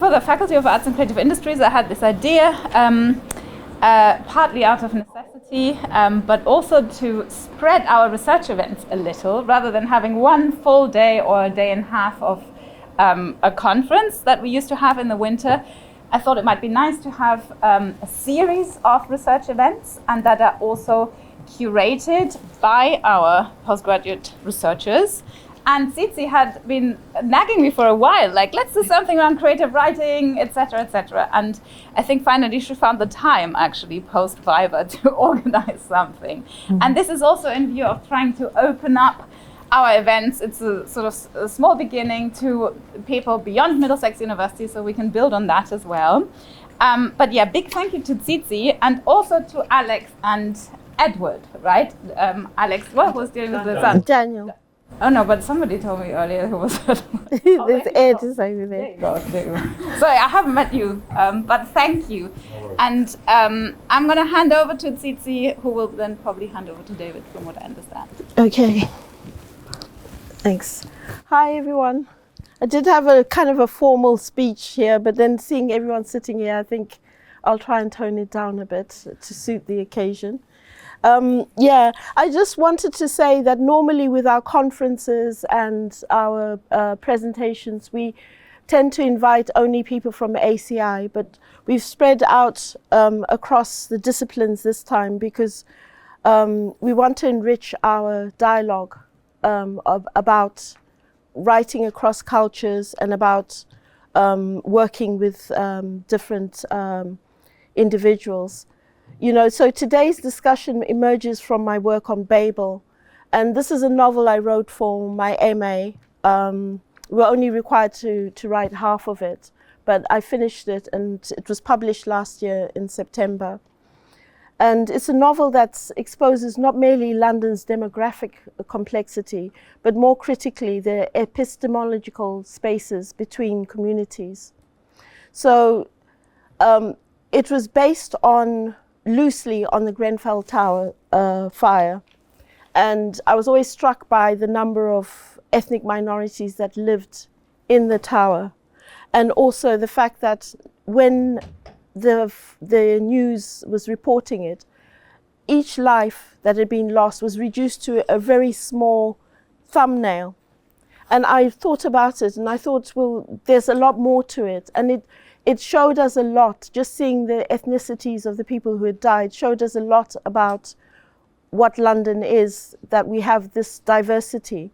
for the Faculty of Arts and Creative Industries, I had this idea, partly out of necessity, but also to spread our research events a little, rather than having one full day or a day and a half of a conference that we used to have in the winter. I thought it might be nice to have a series of research events, and that are also curated by our postgraduate researchers. And Tsitsi had been nagging me for a while, like, let's do something around creative writing, etc., etc. And I think finally she found the time, actually, post-Viva, to organize something. Mm-hmm. And this is also in view of trying to open up our events. It's a sort of a small beginning to people beyond Middlesex University, so we can build on that as well. But yeah, big thank you to Tsitsi, and also to Alex and Edward, right? Alex, what was dealing with the son? Daniel. Oh no, but somebody told me earlier who was that. There's Ed is over there. There you go. Sorry, I haven't met you, but thank you. And I'm going to hand over to Tsitsi, who will then probably hand over to David, from what I understand. Okay. Thanks. Hi, everyone. I did have a kind of a formal speech here, but then seeing everyone sitting here, I think I'll try and tone it down a bit to suit the occasion. I just wanted to say that normally with our conferences and our presentations, we tend to invite only people from ACI, but we've spread out across the disciplines this time because we want to enrich our dialogue about writing across cultures and about working with different individuals. You know, so today's discussion emerges from my work on Babel, and this is a novel I wrote for my MA. We're only required to write half of it, but I finished it, and it was published last year in September. And it's a novel that exposes not merely London's demographic complexity, but more critically the epistemological spaces between communities. So it was based loosely on the Grenfell Tower fire. And I was always struck by the number of ethnic minorities that lived in the tower. And also the fact that when the news was reporting it, each life that had been lost was reduced to a very small thumbnail. And I thought about it and I thought, well, there's a lot more to it. And it showed us a lot. Just seeing the ethnicities of the people who had died showed us a lot about what London is, that we have this diversity.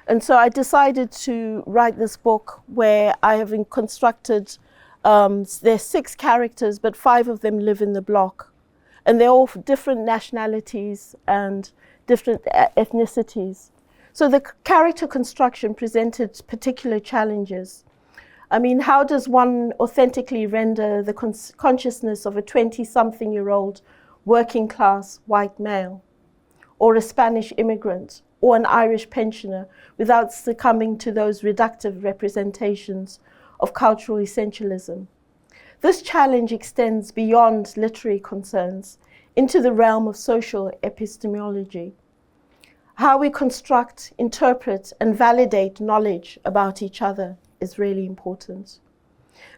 And so I decided to write this book where I have constructed, there's 6 characters, but 5 of them live in the block. And they're all different nationalities and different ethnicities. So the character construction presented particular challenges. I mean, how does one authentically render the consciousness of a 20-something-year-old working class white male, or a Spanish immigrant, or an Irish pensioner, without succumbing to those reductive representations of cultural essentialism? This challenge extends beyond literary concerns into the realm of social epistemology. How we construct, interpret, and validate knowledge about each other is really important.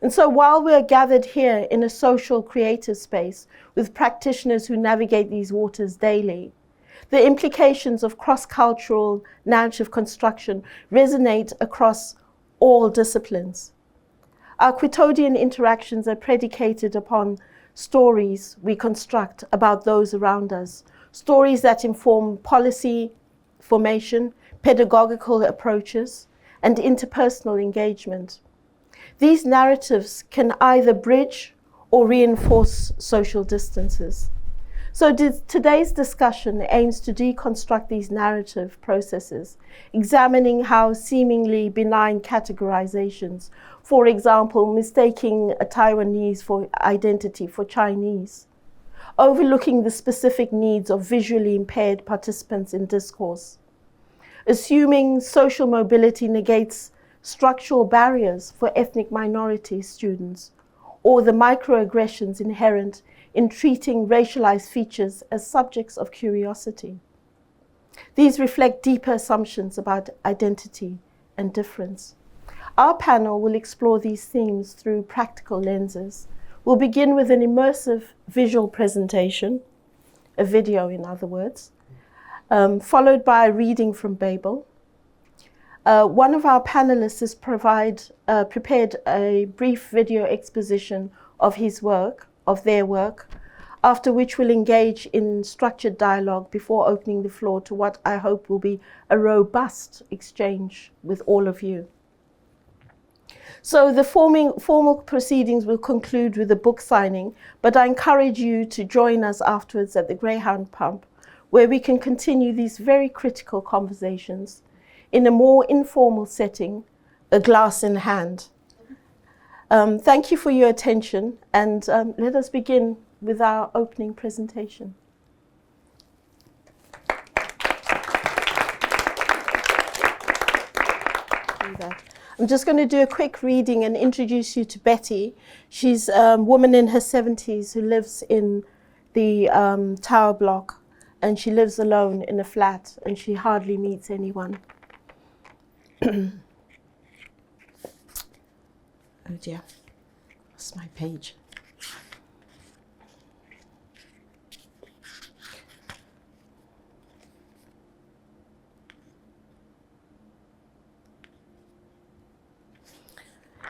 And so while we're gathered here in a social creative space with practitioners who navigate these waters daily, the implications of cross-cultural narrative construction resonate across all disciplines. Our quotidian interactions are predicated upon stories we construct about those around us, stories that inform policy formation, pedagogical approaches, and interpersonal engagement. These narratives can either bridge or reinforce social distances. So today's discussion aims to deconstruct these narrative processes, examining how seemingly benign categorizations, for example, mistaking a Taiwanese for identity for Chinese, overlooking the specific needs of visually impaired participants in discourse, assuming social mobility negates structural barriers for ethnic minority students, or the microaggressions inherent in treating racialized features as subjects of curiosity. These reflect deeper assumptions about identity and difference. Our panel will explore these themes through practical lenses. We'll begin with an immersive visual presentation, a video in other words, followed by a reading from Babel. One of our panelists has prepared a brief video exposition of their work, after which we'll engage in structured dialogue before opening the floor to what I hope will be a robust exchange with all of you. So the formal proceedings will conclude with a book signing, but I encourage you to join us afterwards at the Greyhound Pump, where we can continue these very critical conversations in a more informal setting, a glass in hand. Thank you for your attention, and let us begin with our opening presentation. I'm just going to do a quick reading and introduce you to Betty. She's a woman in her 70s who lives in the tower block, and she lives alone in a flat, and she hardly meets anyone. Oh dear, that's my page.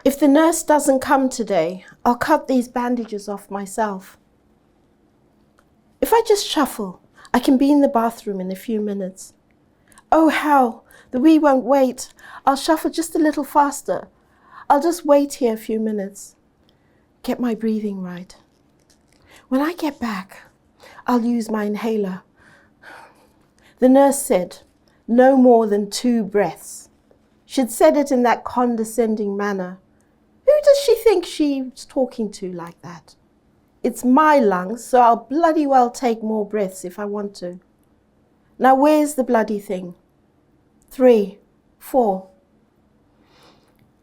If the nurse doesn't come today, I'll cut these bandages off myself. If I just shuffle, I can be in the bathroom in a few minutes. Oh, how? The wee won't wait. I'll shuffle just a little faster. I'll just wait here a few minutes. Get my breathing right. When I get back, I'll use my inhaler. The nurse said, no more than 2 breaths. She'd said it in that condescending manner. Who does she think she's talking to like that? It's my lungs, so I'll bloody well take more breaths if I want to. Now where's the bloody thing? 3, 4.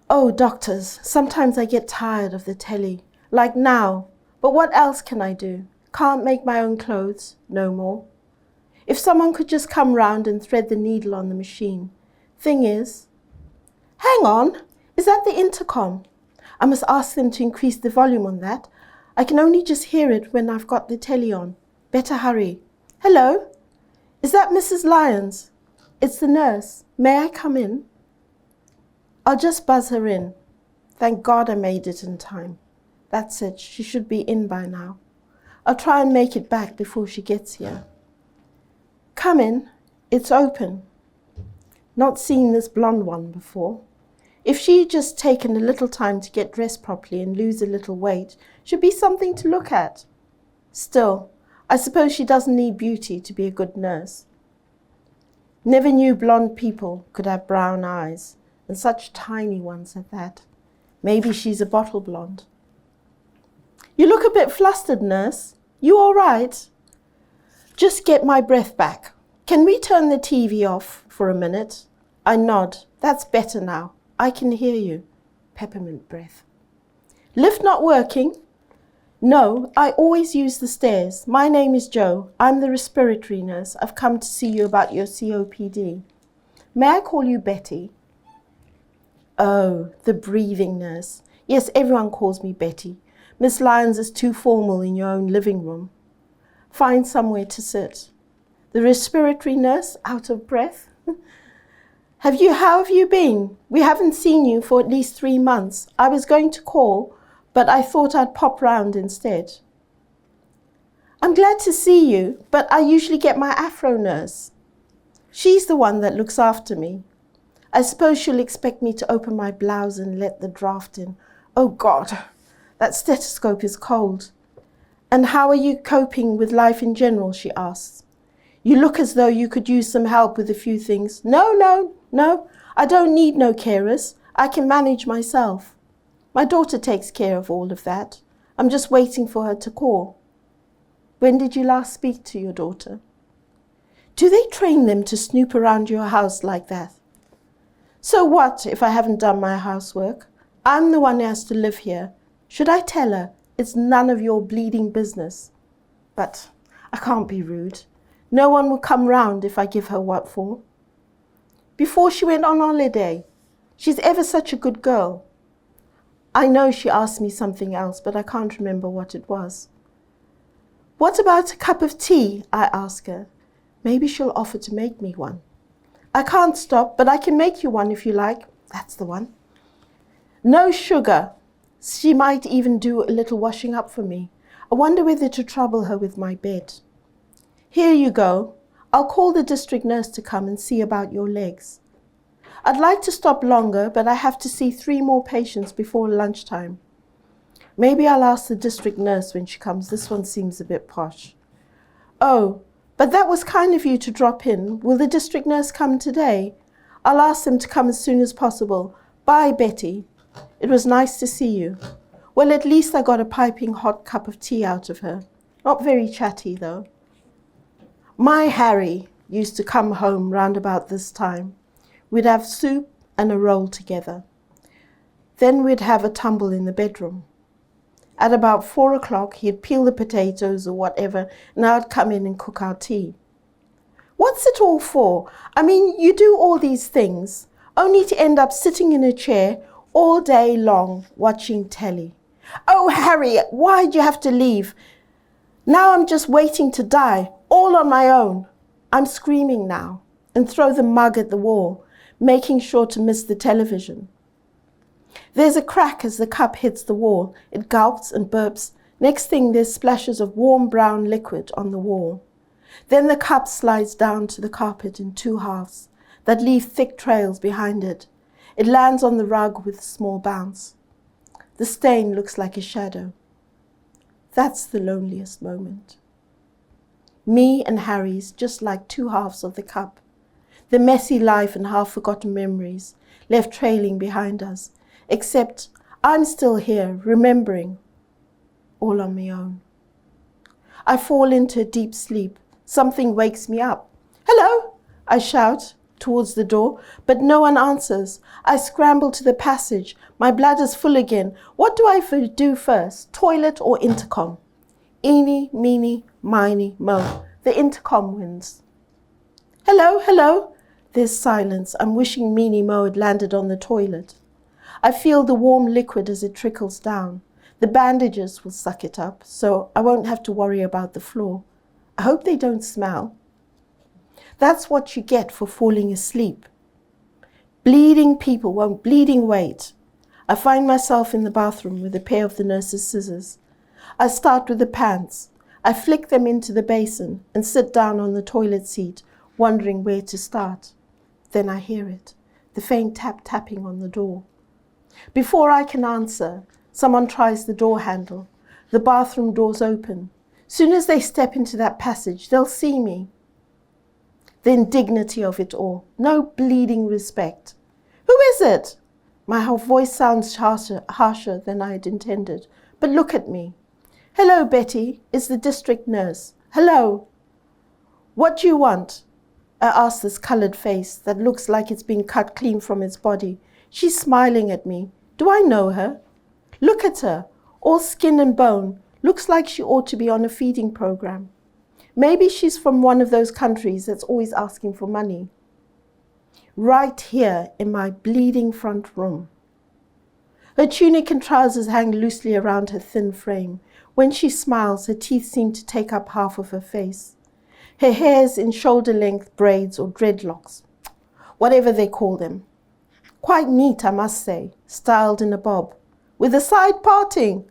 Oh, doctors, sometimes I get tired of the telly, like now. But what else can I do? Can't make my own clothes, no more. If someone could just come round and thread the needle on the machine. Thing is, hang on, is that the intercom? I must ask them to increase the volume on that. I can only just hear it when I've got the telly on. Better hurry. Hello? Is that Mrs. Lyons? It's the nurse. May I come in? I'll just buzz her in. Thank God I made it in time. That's it. She should be in by now. I'll try and make it back before she gets here. Come in. It's open. Not seen this blonde one before. If she'd just taken a little time to get dressed properly and lose a little weight, she'd be something to look at. Still, I suppose she doesn't need beauty to be a good nurse. Never knew blonde people could have brown eyes, and such tiny ones at that. Maybe she's a bottle blonde. You look a bit flustered, nurse. You all right? Just get my breath back. Can we turn the TV off for a minute? I nod. That's better now. I can hear you. Peppermint breath. Lift not working? No, I always use the stairs. My name is Jo. I'm the respiratory nurse. I've come to see you about your COPD. May I call you Betty? Oh, the breathing nurse. Yes, everyone calls me Betty. Miss Lyons is too formal in your own living room. Find somewhere to sit. The respiratory nurse, out of breath. How have you been? We haven't seen you for at least 3 months. I was going to call, but I thought I'd pop round instead. I'm glad to see you, but I usually get my Afro nurse. She's the one that looks after me. I suppose she'll expect me to open my blouse and let the draft in. Oh God, that stethoscope is cold. And how are you coping with life in general, she asks. You look as though you could use some help with a few things. No, I don't need no carers. I can manage myself. My daughter takes care of all of that. I'm just waiting for her to call. When did you last speak to your daughter? Do they train them to snoop around your house like that? So what if I haven't done my housework? I'm the one who has to live here. Should I tell her it's none of your bleeding business? But I can't be rude. No one will come round if I give her what for. Before she went on holiday, She's ever such a good girl. I know she asked me something else, but I can't remember what it was. What about a cup of tea? I ask her. Maybe she'll offer to make me one. I can't stop, but I can make you one if you like. That's the one. No sugar. She might even do a little washing up for me. I wonder whether to trouble her with my bed. Here you go. I'll call the district nurse to come and see about your legs. I'd like to stop longer, but I have to see 3 more patients before lunchtime. Maybe I'll ask the district nurse when she comes. This one seems a bit posh. Oh, but that was kind of you to drop in. Will the district nurse come today? I'll ask them to come as soon as possible. Bye, Betty. It was nice to see you. Well, at least I got a piping hot cup of tea out of her. Not very chatty, though. My Harry used to come home round about this time. We'd have soup and a roll together. Then we'd have a tumble in the bedroom. At about 4 o'clock, he'd peel the potatoes or whatever, and I'd come in and cook our tea. What's it all for? I mean, you do all these things, only to end up sitting in a chair all day long watching telly. Oh, Harry, why'd you have to leave? Now I'm just waiting to die, all on my own. I'm screaming now and throw the mug at the wall, making sure to miss the television. There's a crack as the cup hits the wall. It gulps and burps. Next thing, there's splashes of warm brown liquid on the wall. Then the cup slides down to the carpet in 2 halves that leave thick trails behind it. It lands on the rug with a small bounce. The stain looks like a shadow. That's the loneliest moment. Me and Harry's just like 2 halves of the cup. The messy life and half-forgotten memories left trailing behind us, except I'm still here, remembering, all on my own. I fall into a deep sleep. Something wakes me up. Hello, I shout towards the door, but no one answers. I scramble to the passage. My bladder's full again. What do I do first, toilet or intercom? Eeny, meeny, miny, mo. The intercom wins. Hello, hello. There's silence. I'm wishing Meeny Mo had landed on the toilet. I feel the warm liquid as it trickles down. The bandages will suck it up, so I won't have to worry about the floor. I hope they don't smell. That's what you get for falling asleep. Bleeding people won't bleeding wait. I find myself in the bathroom with a pair of the nurse's scissors. I start with the pants. I flick them into the basin and sit down on the toilet seat, wondering where to start. Then I hear it, the faint tapping on the door. Before I can answer, someone tries the door handle. The bathroom doors open. Soon as they step into that passage, they'll see me. The indignity of it all. No bleeding respect. Who is it? My whole voice sounds harsher than I had intended. But look at me. Hello, Betty. It's the district nurse. Hello. What do you want? I ask this coloured face that looks like it's been cut clean from its body. She's smiling at me. Do I know her? Look at her, all skin and bone. Looks like she ought to be on a feeding program. Maybe she's from one of those countries that's always asking for money. Right here in my bleeding front room. Her tunic and trousers hang loosely around her thin frame. When she smiles, her teeth seem to take up half of her face. Her hair's in shoulder-length braids or dreadlocks, whatever they call them. Quite neat, I must say, styled in a bob, with a side parting.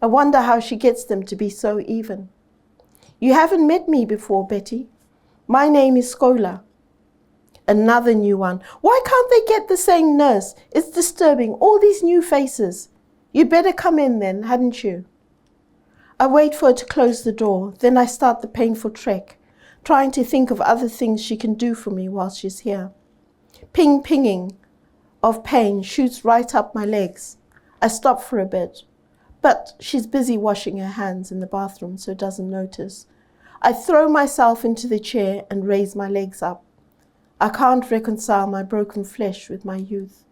I wonder how she gets them to be so even. You haven't met me before, Betty. My name is Skola. Another new one. Why can't they get the same nurse? It's disturbing, all these new faces. You'd better come in then, hadn't you? I wait for her to close the door, then I start the painful trek, trying to think of other things she can do for me while she's here. Pinging of pain shoots right up my legs. I stop for a bit, but she's busy washing her hands in the bathroom, so doesn't notice. I throw myself into the chair and raise my legs up. I can't reconcile my broken flesh with my youth.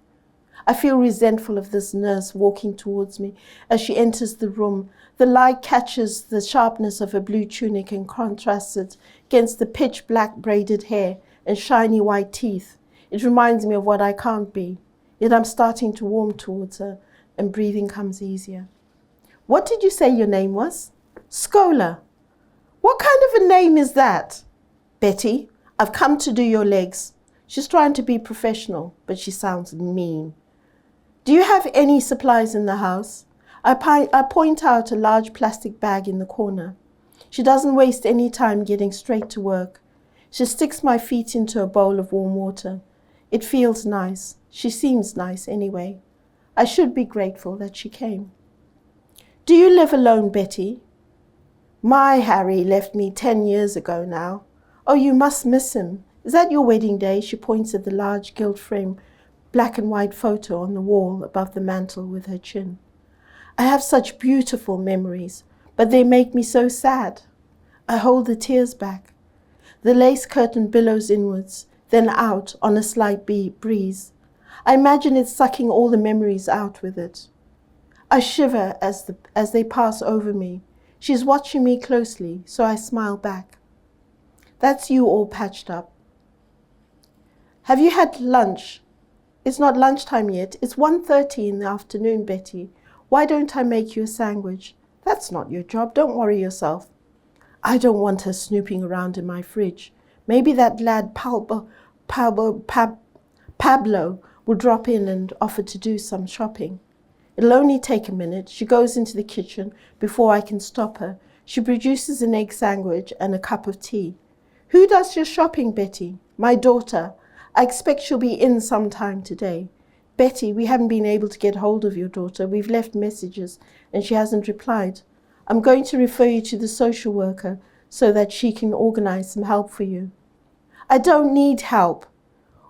I feel resentful of this nurse walking towards me as she enters the room. The light catches the sharpness of her blue tunic and contrasts it against the pitch black braided hair and shiny white teeth. It reminds me of what I can't be. Yet I'm starting to warm towards her and breathing comes easier. What did you say your name was? Scholar. What kind of a name is that? Betty, I've come to do your legs. She's trying to be professional, but she sounds mean. Do you have any supplies in the house? I point out a large plastic bag in the corner. She doesn't waste any time getting straight to work. She sticks my feet into a bowl of warm water. It feels nice. She seems nice anyway. I should be grateful that she came. Do you live alone, Betty? My Harry left me 10 years ago now. Oh, you must miss him. Is that your wedding day? She points at the large gilt frame black and white photo on the wall above the mantel with her chin. I have such beautiful memories, but they make me so sad. I hold the tears back. The lace curtain billows inwards, then out on a slight breeze. I imagine it sucking all the memories out with it. I shiver as they pass over me. She's watching me closely, so I smile back. That's you all patched up. Have you had lunch? It's not lunchtime yet. It's 1:30 in the afternoon, Betty. Why don't I make you a sandwich? That's not your job. Don't worry yourself. I don't want her snooping around in my fridge. Maybe that lad Pablo will drop in and offer to do some shopping. It'll only take a minute. She goes into the kitchen before I can stop her. She produces an egg sandwich and a cup of tea. Who does your shopping, Betty? My daughter. I expect she'll be in sometime today. Betty, we haven't been able to get hold of your daughter. We've left messages and she hasn't replied. I'm going to refer you to the social worker so that she can organize some help for you. I don't need help.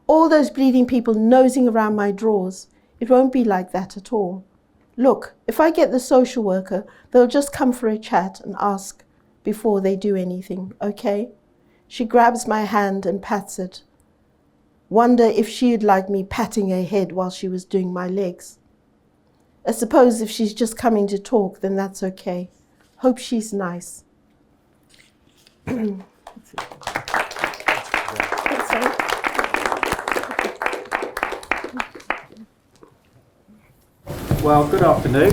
All those bleeding people nosing around my drawers. It won't be like that at all. Look, if I get the social worker, they'll just come for a chat and ask before they do anything, okay? She grabs my hand and pats it. Wonder if she'd like me patting her head while she was doing my legs. I suppose if she's just coming to talk, then that's okay. Hope she's nice. Well, good afternoon.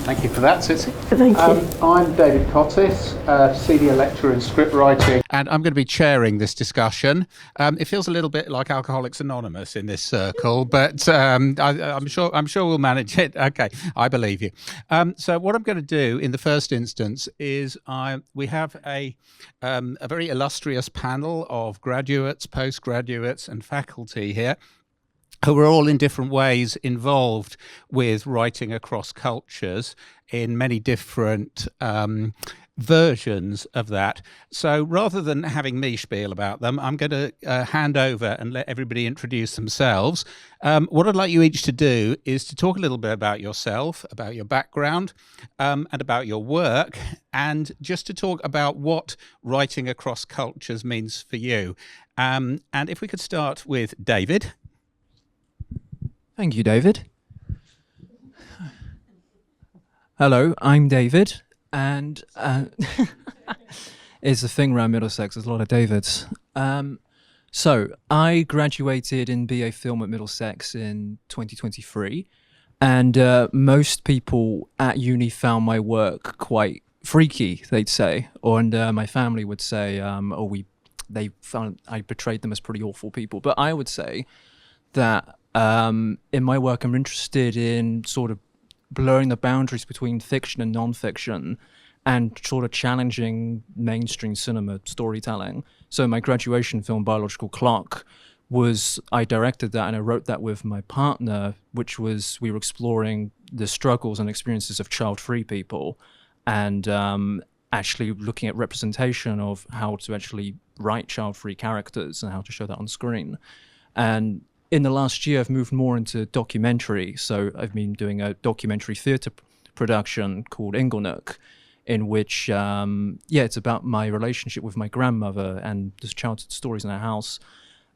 Thank you for that, Tsitsi. Thank you. I'm David Cottis, Senior Lecturer in Script Writing, and I'm going to be chairing this discussion. It feels a little bit like Alcoholics Anonymous in this circle, but I'm sure we'll manage it. Okay, I believe you. So what I'm going to do in the first instance is we have a very illustrious panel of graduates, postgraduates, and faculty here, who are all in different ways involved with writing across cultures in many different versions of that. So rather than having me spiel about them, I'm going to hand over and let everybody introduce themselves. What I'd like you each to do is to talk a little bit about yourself, about your background, and about your work, and just to talk about what writing across cultures means for you. And if we could start with David. Thank you, David. Hello, I'm David, and it's a thing around Middlesex, there's a lot of Davids. So, I graduated in BA Film at Middlesex in 2023, and most people at uni found my work quite freaky, they'd say, and my family would say, they found I portrayed them as pretty awful people, but I would say that in my work, I'm interested in sort of blurring the boundaries between fiction and non-fiction and sort of challenging mainstream cinema storytelling. So my graduation film, Biological Clock, I directed that and I wrote that with my partner, which was, we were exploring the struggles and experiences of child-free people and actually looking at representation of how to actually write child-free characters and how to show that on screen. And in the last year, I've moved more into documentary. So I've been doing a documentary theatre production called Inglenook, in which, it's about my relationship with my grandmother and there's childhood stories in our house.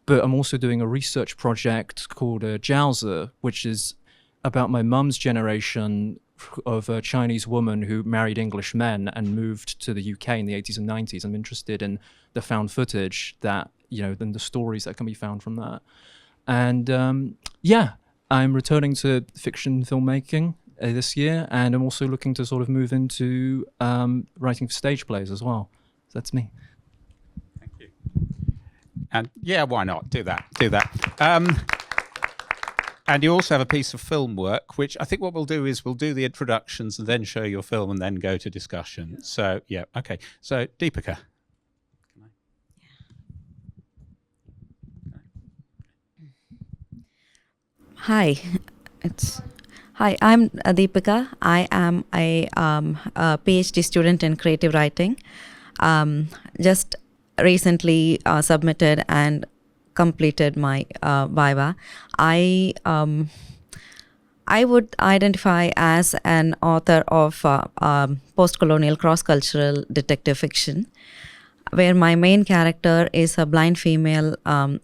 But I'm also doing a research project called Jiaozi, which is about my mum's generation of a Chinese woman who married English men and moved to the UK in the 80s and 90s. I'm interested in the found footage that, and the stories that can be found from that. And I'm returning to fiction filmmaking this year, and I'm also looking to sort of move into writing for stage plays as well. So that's me. Thank you. And yeah, why not? Do that. And you also have a piece of film work, which I think what we'll do is we'll do the introductions and then show your film and then go to discussion. Yeah. So, yeah, okay. So, Deepika. Hi, I'm Deepika. I am a PhD student in creative writing. Just recently submitted and completed my viva. I would identify as an author of post-colonial cross-cultural detective fiction, where my main character is a blind female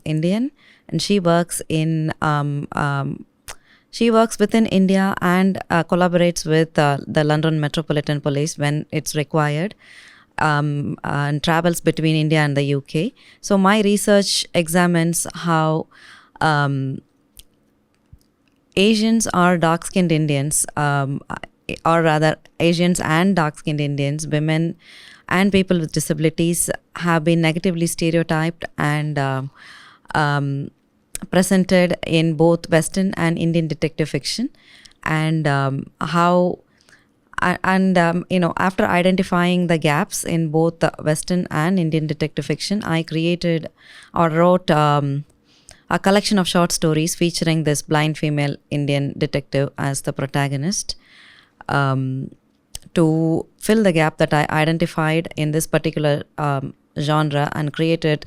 Indian, and she works within India and collaborates with the London Metropolitan Police when it's required. And travels between India and the UK. So my research examines how Asians or dark-skinned Indians, or rather Asians and dark-skinned Indians, women and people with disabilities have been negatively stereotyped and presented in both Western and Indian detective fiction, and after identifying the gaps in both the Western and Indian detective fiction, I created or wrote a collection of short stories featuring this blind female Indian detective as the protagonist, to fill the gap that I identified in this particular genre, and created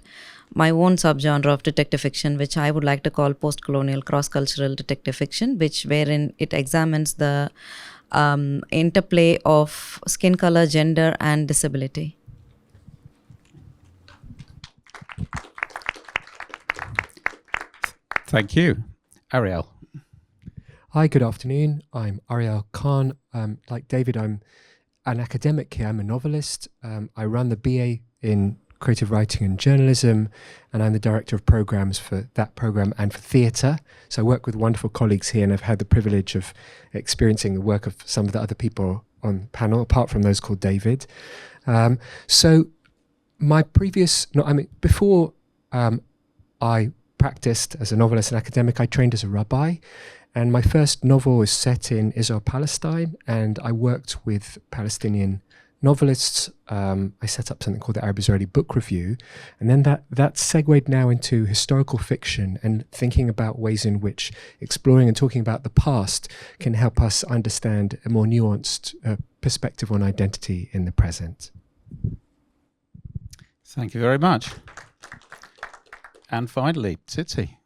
my own subgenre of detective fiction, which I would like to call post-colonial cross-cultural detective fiction, wherein it examines the interplay of skin color, gender, and disability. Thank you. Ariel. Hi, good afternoon. I'm Ariel Kahn. Like David, I'm an academic here. I'm a novelist. I run the BA in creative writing and journalism, and I'm the director of programs for that program and for theatre. So I work with wonderful colleagues here, and I've had the privilege of experiencing the work of some of the other people on the panel, apart from those called David. So my before I practiced as a novelist and academic, I trained as a rabbi, and my first novel was set in Israel, Palestine, and I worked with Palestinian novelists. I set up something called the Arab Israeli Book Review, and then that segued now into historical fiction and thinking about ways in which exploring and talking about the past can help us understand a more nuanced perspective on identity in the present. Thank you very much. And finally, Tsitsi.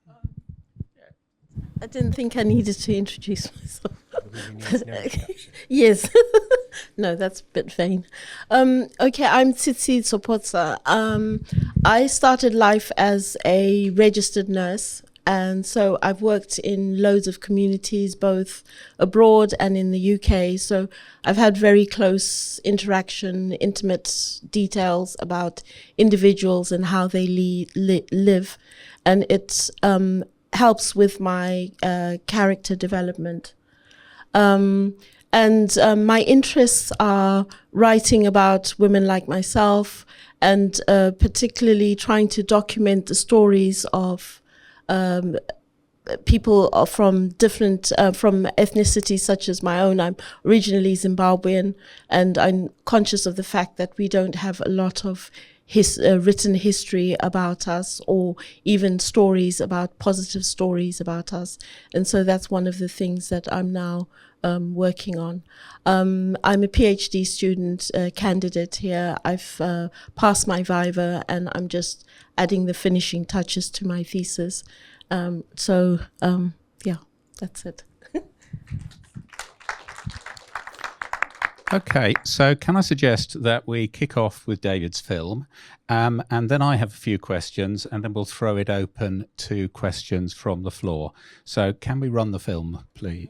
I didn't think I needed to introduce myself. Yes. No, that's a bit vain. Okay, I'm Tsitsi Tsopotsa. I started life as a registered nurse, and so I've worked in loads of communities, both abroad and in the UK. So I've had very close interaction, intimate details about individuals and how they live, and it helps with my character development. My interests are writing about women like myself, and particularly trying to document the stories of people from different from ethnicities such as my own. I'm originally Zimbabwean, and I'm conscious of the fact that we don't have a lot of written history about us, or even positive stories about us. And so that's one of the things that I'm now working on. I'm a PhD student candidate here. I've passed my viva, and I'm just adding the finishing touches to my thesis. Yeah, that's it. Okay, so can I suggest that we kick off with David's film, and then I have a few questions, and then we'll throw it open to questions from the floor. So can we run the film, please?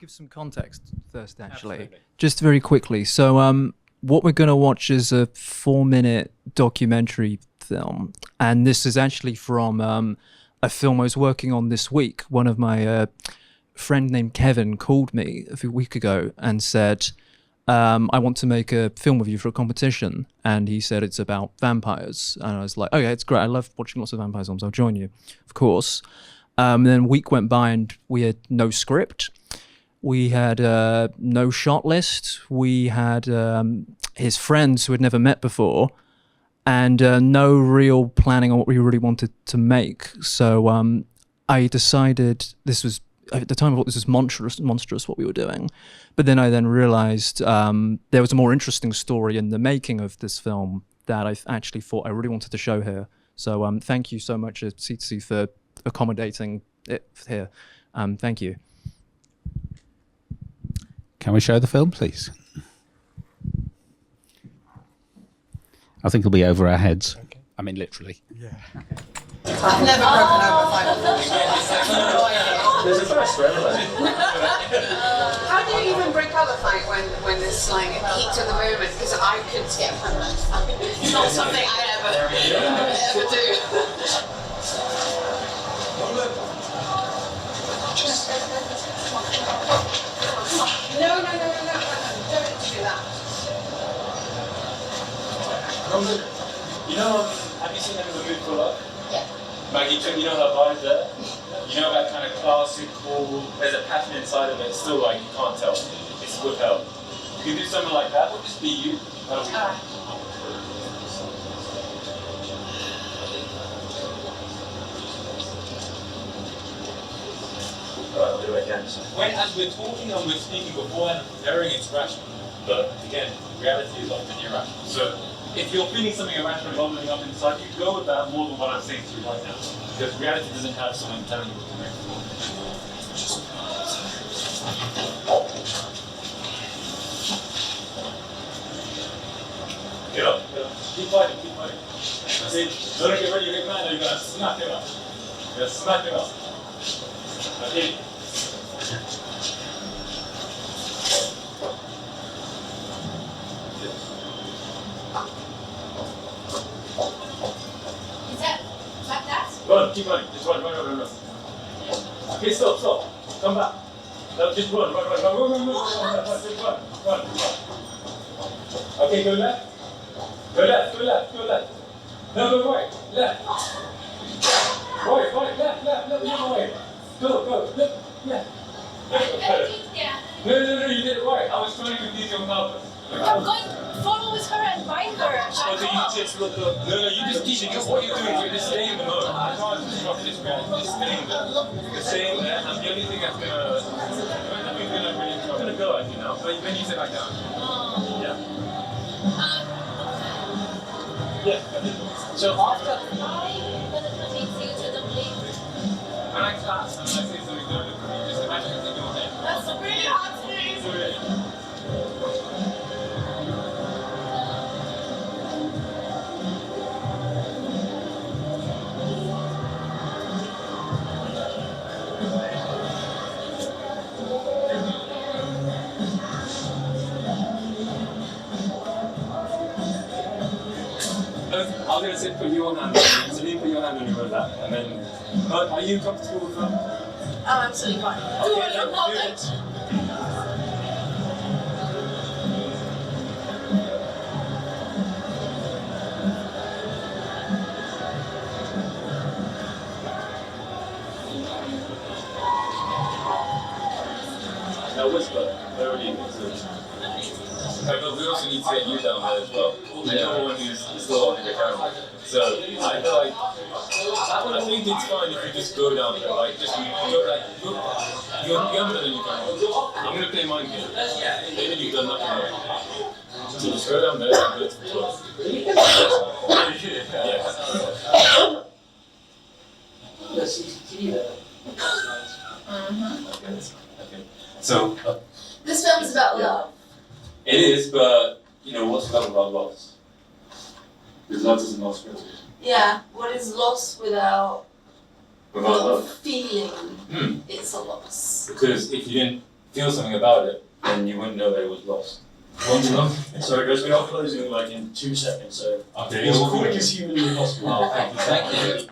Give some context first, actually. Absolutely. Just very quickly. So what we're going to watch is a 4-minute documentary film, and this is actually from a film I was working on this week, one of my friend named Kevin called me a few weeks ago and said, I want to make a film with you for a competition. And he said it's about vampires. And I was like, okay, it's great. I love watching lots of vampire films. I'll join you, of course. Then a week went by and we had no script. We had no shot list. We had his friends who had never met before, and no real planning on what we really wanted to make. So I decided this was, at the time I thought this was monstrous what we were doing. But then I realized there was a more interesting story in the making of this film that I actually thought I really wanted to show here. So thank you so much, Tsitsi, for accommodating it here. Thank you. Can we show the film, please? I think it'll be over our heads. Okay. I mean, literally. Yeah. I've never broken over a fight. There's a first for everyone. How do you even break up a fight when there's like a heat of the moment? Because I could get pregnant. It's not something I ever do. No, don't do that. You know, have you seen them in the movie Pull Up? Yeah. Maggie, you know her vibe there? You know that kind of classical, there's a pattern inside of it, it's still like, you can't tell. It's withheld. You can do something like that, or just be you. That'll be fine. Alright, I'll do it again. When, as we're talking and we're speaking beforehand, preparing, it's rational. But again, reality is often irrational. So if you're feeling something irrational bubbling up inside, you go with that more than what I'm saying to you right now. Because reality doesn't have someone telling you what to make. Get up. Keep fighting. See, don't get ready to get mad, you're gonna smack him up. You're gonna smack him up. Okay. Go on, keep running. Just run. Okay, stop. Come back. No, just run. Just run. Okay, go left. Go left. No, go right. Left. Right, left. No, right. Go, left. Yeah. No, you did it right. I was trying to confuse you on purpose. I'm going to follow with her and bind her. Okay, you just look up. No, you just keep it. What you're doing is you're just staying in the mode. I can't disrupt this ground. Just staying there. You're staying there, and the only thing that's gonna go at you now. But then you sit back down. Yeah. Yeah. So after I'm gonna convince you to the place. when I class and I say something good, just imagine it's in your head. That's really hard to do. I'm going to say put your hand on Celine, put your hand on your lap, and then, are you comfortable with that? I'm absolutely fine. Okay, Do it in moment. Now whisper, where are you? But we also need to get you down there as well. And you're the one who's still holding the camera. So I feel like, I think it's fine if you just go down there. Like, just go, you're younger than you can. I'm going to play mind game. Maybe you've done nothing wrong. So just go down there and go to the floor. Okay. So, This film is about love. it is, but, what's love about loss? Because love doesn't loss really. Yeah. What is loss without Love. feeling? It's a loss. Because if you didn't feel something about it, then you wouldn't know that it was lost. Sorry guys, we are closing in 2 seconds, so Okay, as quick as humanly possible. Oh, thank you.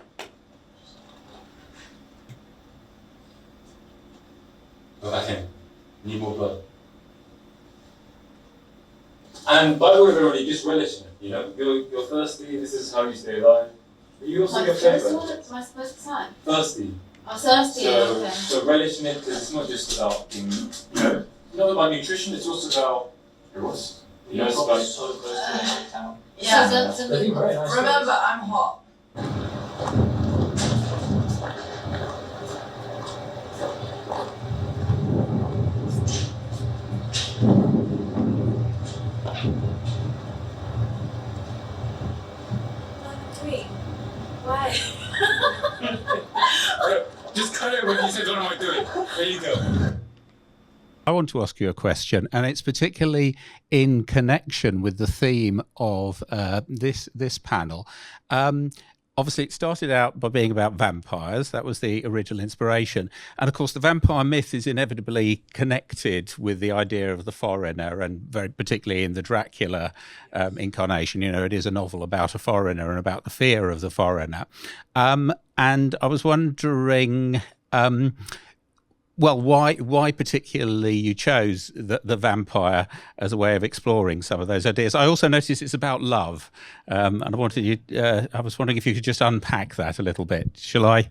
Go back in. Need more blood. And by the way, everybody, just relish it. You know, you're thirsty. This is how you stay alive. But you also get flavor. Am I supposed to sign? Thirsty. I'm thirsty. So relish in it, because it's not just about being, not about nutrition. It's also about eros. You know, it's about so close to town. Yeah. So very nice. Remember, I'm hot. Why? Just cut it when you said, "What am I doing?" There you go. I want to ask you a question, and it's particularly in connection with the theme of this panel. Obviously, it started out by being about vampires. That was the original inspiration. And of course, the vampire myth is inevitably connected with the idea of the foreigner, and very particularly in the Dracula incarnation. You know, it is a novel about a foreigner and about the fear of the foreigner. And I was wondering, well, why particularly you chose the vampire as a way of exploring some of those ideas. I also noticed it's about love, and I was wondering if you could just unpack that a little bit. Shall I?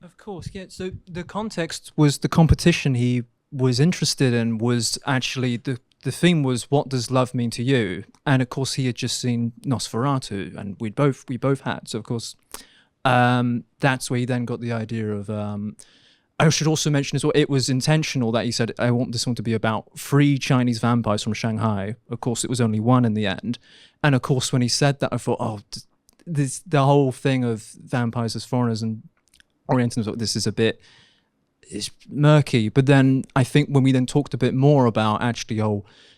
Of course, yeah. So the context was the competition he was interested in was actually the theme was, what does love mean to you? And of course, he had just seen Nosferatu, and we both had. So of course, that's where he then got the idea of. I should also mention as well, it was intentional that he said, I want this one to be about 3 Chinese vampires from Shanghai. Of course, it was only 1 in the end. And of course, when he said that, I thought, the whole thing of vampires as foreigners and Orientals, this is it's murky. But then I think when we then talked a bit more about actually,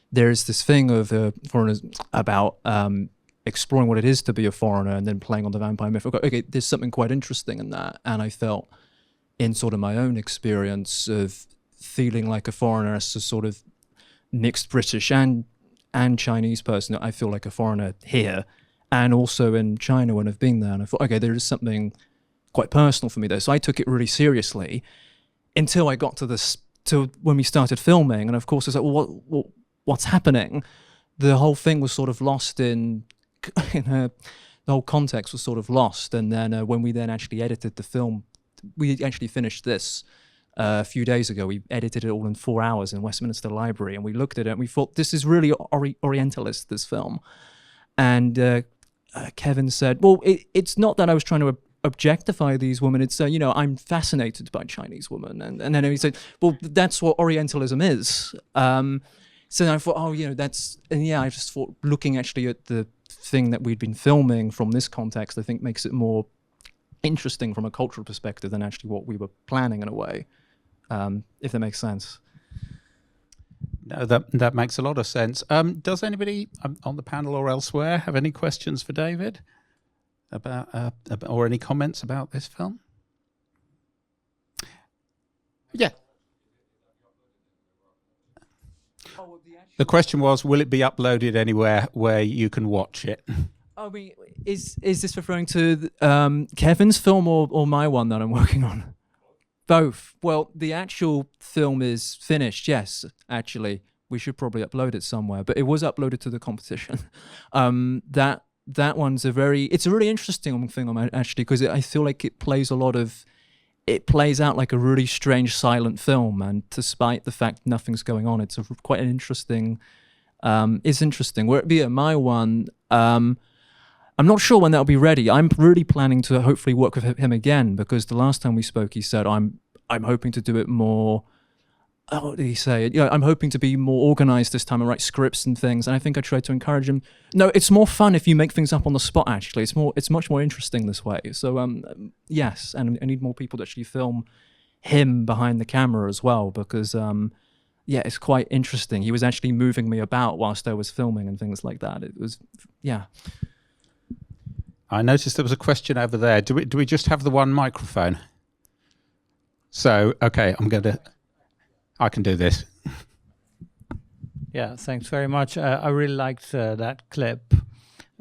there's this thing of foreigners about exploring what it is to be a foreigner and then playing on the vampire myth. Okay, there's something quite interesting in that. And I felt, in sort of my own experience of feeling like a foreigner as a sort of mixed British and Chinese person, I feel like a foreigner here, and also in China when I've been there. And I thought, okay, there is something quite personal for me there. So I took it really seriously until I got to when we started filming. And of course, I was like, what's happening? The whole thing was sort of lost in the whole context was sort of lost. And then when we then actually edited the film, we actually finished this a few days ago. We edited it all in 4 hours in Westminster Library, and we looked at it and we thought, this is really Orientalist, this film. And Kevin said, well, it's not that I was trying to objectify these women. It's, I'm fascinated by Chinese women. And then he said, well, that's what Orientalism is. So I thought, I just thought looking actually at the thing that we'd been filming from this context, I think makes it more interesting from a cultural perspective than actually what we were planning in a way, if that makes sense. No, that makes a lot of sense. Does anybody on the panel or elsewhere have any questions for David about or any comments about this film? Yeah. The question was, will it be uploaded anywhere where you can watch it? I mean, is this referring to Kevin's film or my one that I'm working on? Both. Well, the actual film is finished, yes, actually. We should probably upload it somewhere, but it was uploaded to the competition. That one's it's a really interesting thing, actually, because I feel like it plays out like a really strange silent film, and despite the fact nothing's going on, it's quite an interesting, it's interesting. Where it be at my one, I'm not sure when that'll be ready. I'm really planning to hopefully work with him again, because the last time we spoke, he said, I'm hoping to do it more, what did he say? I'm hoping to be more organized this time and write scripts and things. And I think I tried to encourage him. No, it's more fun if you make things up on the spot, actually. It's much more interesting this way. So, yes, and I need more people to actually film him behind the camera as well, because, it's quite interesting. He was actually moving me about whilst I was filming and things like that. It was, yeah. I noticed there was a question over there. Do we just have the one microphone? So, okay, I can do this. Yeah, thanks very much. I really liked that clip.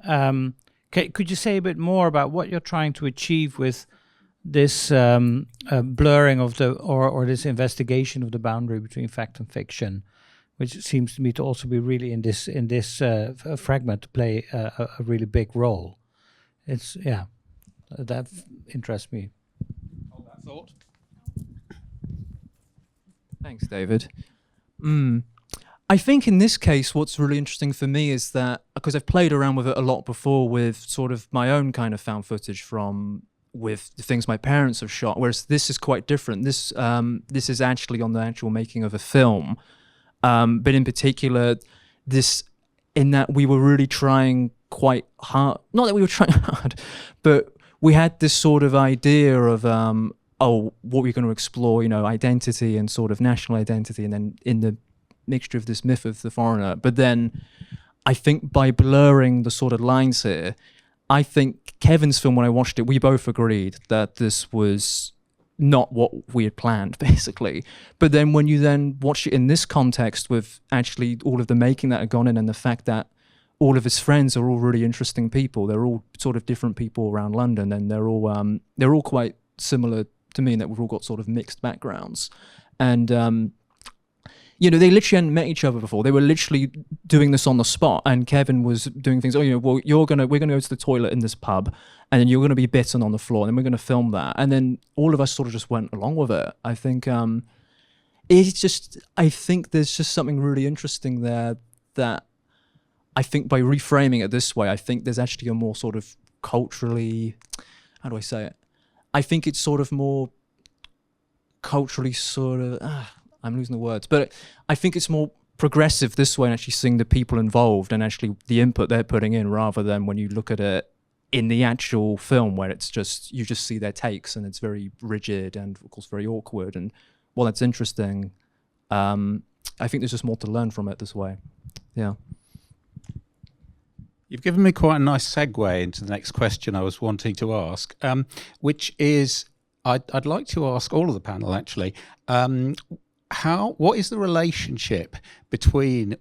Could you say a bit more about what you're trying to achieve with this blurring of the or this investigation of the boundary between fact and fiction, which seems to me to also be really in this fragment to play a really big role. It's that interests me. Hold that thought. Thanks, David. I think in this case, what's really interesting for me is that, because I've played around with it a lot before with sort of my own kind of found footage with the things my parents have shot, whereas this is quite different. This is actually on the actual making of a film. But in particular, in that we were really trying quite hard, not that we were trying hard, but we had this sort of idea of, what we're going to explore, identity and sort of national identity, and then in the mixture of this myth of the foreigner. But then I think by blurring the sort of lines here, I think Kevin's film, when I watched it, we both agreed that this was not what we had planned, basically. But then when you then watch it in this context with actually all of the making that had gone in, and the fact that all of his friends are all really interesting people, they're all sort of different people around London, and they're all quite similar to me in that we've all got sort of mixed backgrounds. And they literally hadn't met each other before. They were literally doing this on the spot, and Kevin was doing things. We're gonna go to the toilet in this pub, and then you're gonna be bitten on the floor, and then we're gonna film that, and then all of us sort of just went along with it. I think I think there's just something really interesting there that I think by reframing it this way, I think there's actually a more sort of culturally, how do I say it? I think it's sort of more culturally sort of, I'm losing the words, but I think it's more progressive this way and actually seeing the people involved and actually the input they're putting in, rather than when you look at it in the actual film where it's just, you just see their takes and it's very rigid and of course very awkward. And while that's interesting, I think there's just more to learn from it this way. Yeah. You've given me quite a nice segue into the next question I was wanting to ask, which is, I'd like to ask all of the panel actually, what is the relationship between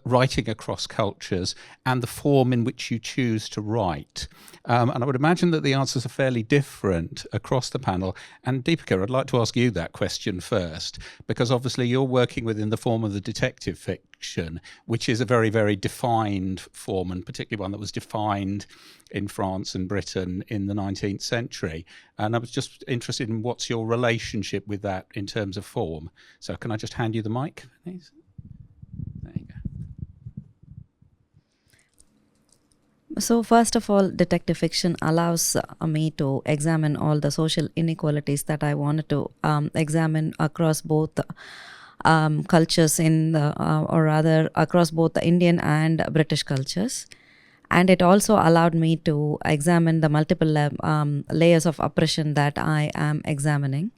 writing across cultures and the form in which you choose to write? And I would imagine that the answers are fairly different across the panel. And Deepika, I'd like to ask you that question first, because obviously you're working within the form of the detective fiction, which is a very, very defined form, and particularly one that was defined in France and Britain in the 19th century. And I was just interested in what's your relationship with that in terms of form. So can I just hand you the mic, please? So first of all, detective fiction allows me to examine all the social inequalities that I wanted to examine across both cultures or rather across both the Indian and British cultures. And it also allowed me to examine the multiple layers of oppression that I am examining.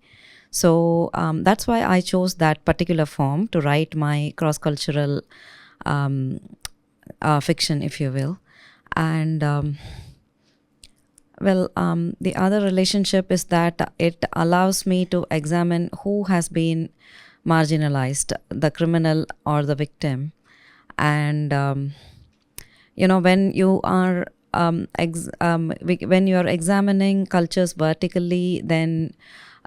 So that's why I chose that particular form to write my cross-cultural fiction, if you will. And the other relationship is that it allows me to examine who has been marginalized, the criminal or the victim. And when you are when you are examining cultures vertically, then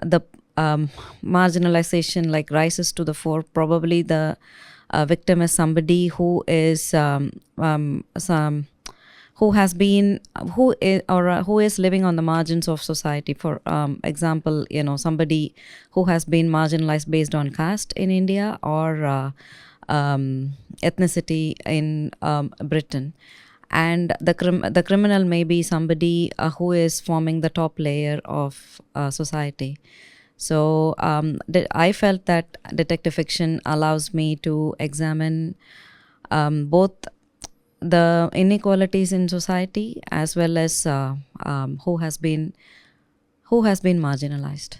the marginalization like rises to the fore. Probably the victim is somebody who is who is living on the margins of society. For example, somebody who has been marginalized based on caste in India or ethnicity in Britain. And the criminal may be somebody who is forming the top layer of society. So I felt that detective fiction allows me to examine both the inequalities in society as well as who has been marginalized.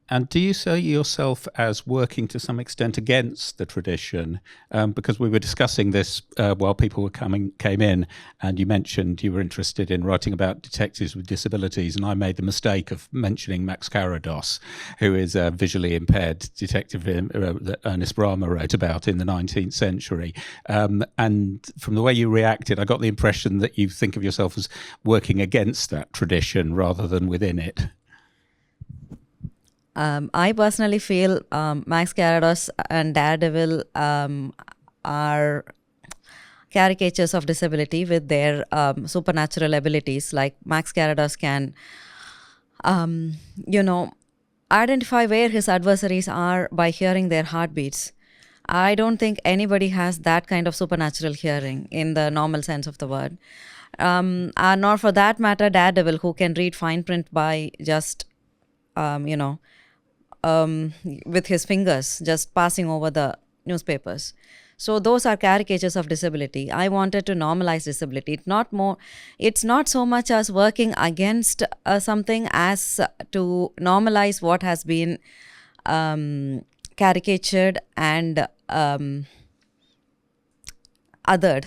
And do you see yourself as working to some extent against the tradition? Because we were discussing this while people came in, and you mentioned you were interested in writing about detectives with disabilities, and I made the mistake of mentioning Max Carados, who is a visually impaired detective that Ernest Bramah wrote about in the 19th century. And from the way you reacted, I got the impression that you think of yourself as working against that tradition rather than within it. I personally feel Max Carados and Daredevil are caricatures of disability with their supernatural abilities. Like Max Carados can, identify where his adversaries are by hearing their heartbeats. I don't think anybody has that kind of supernatural hearing in the normal sense of the word. Nor for that matter, Daredevil, who can read fine print by just, with his fingers, just passing over the newspapers. So those are caricatures of disability. I wanted to normalize disability. It's not so much as working against something as to normalize what has been caricatured and othered.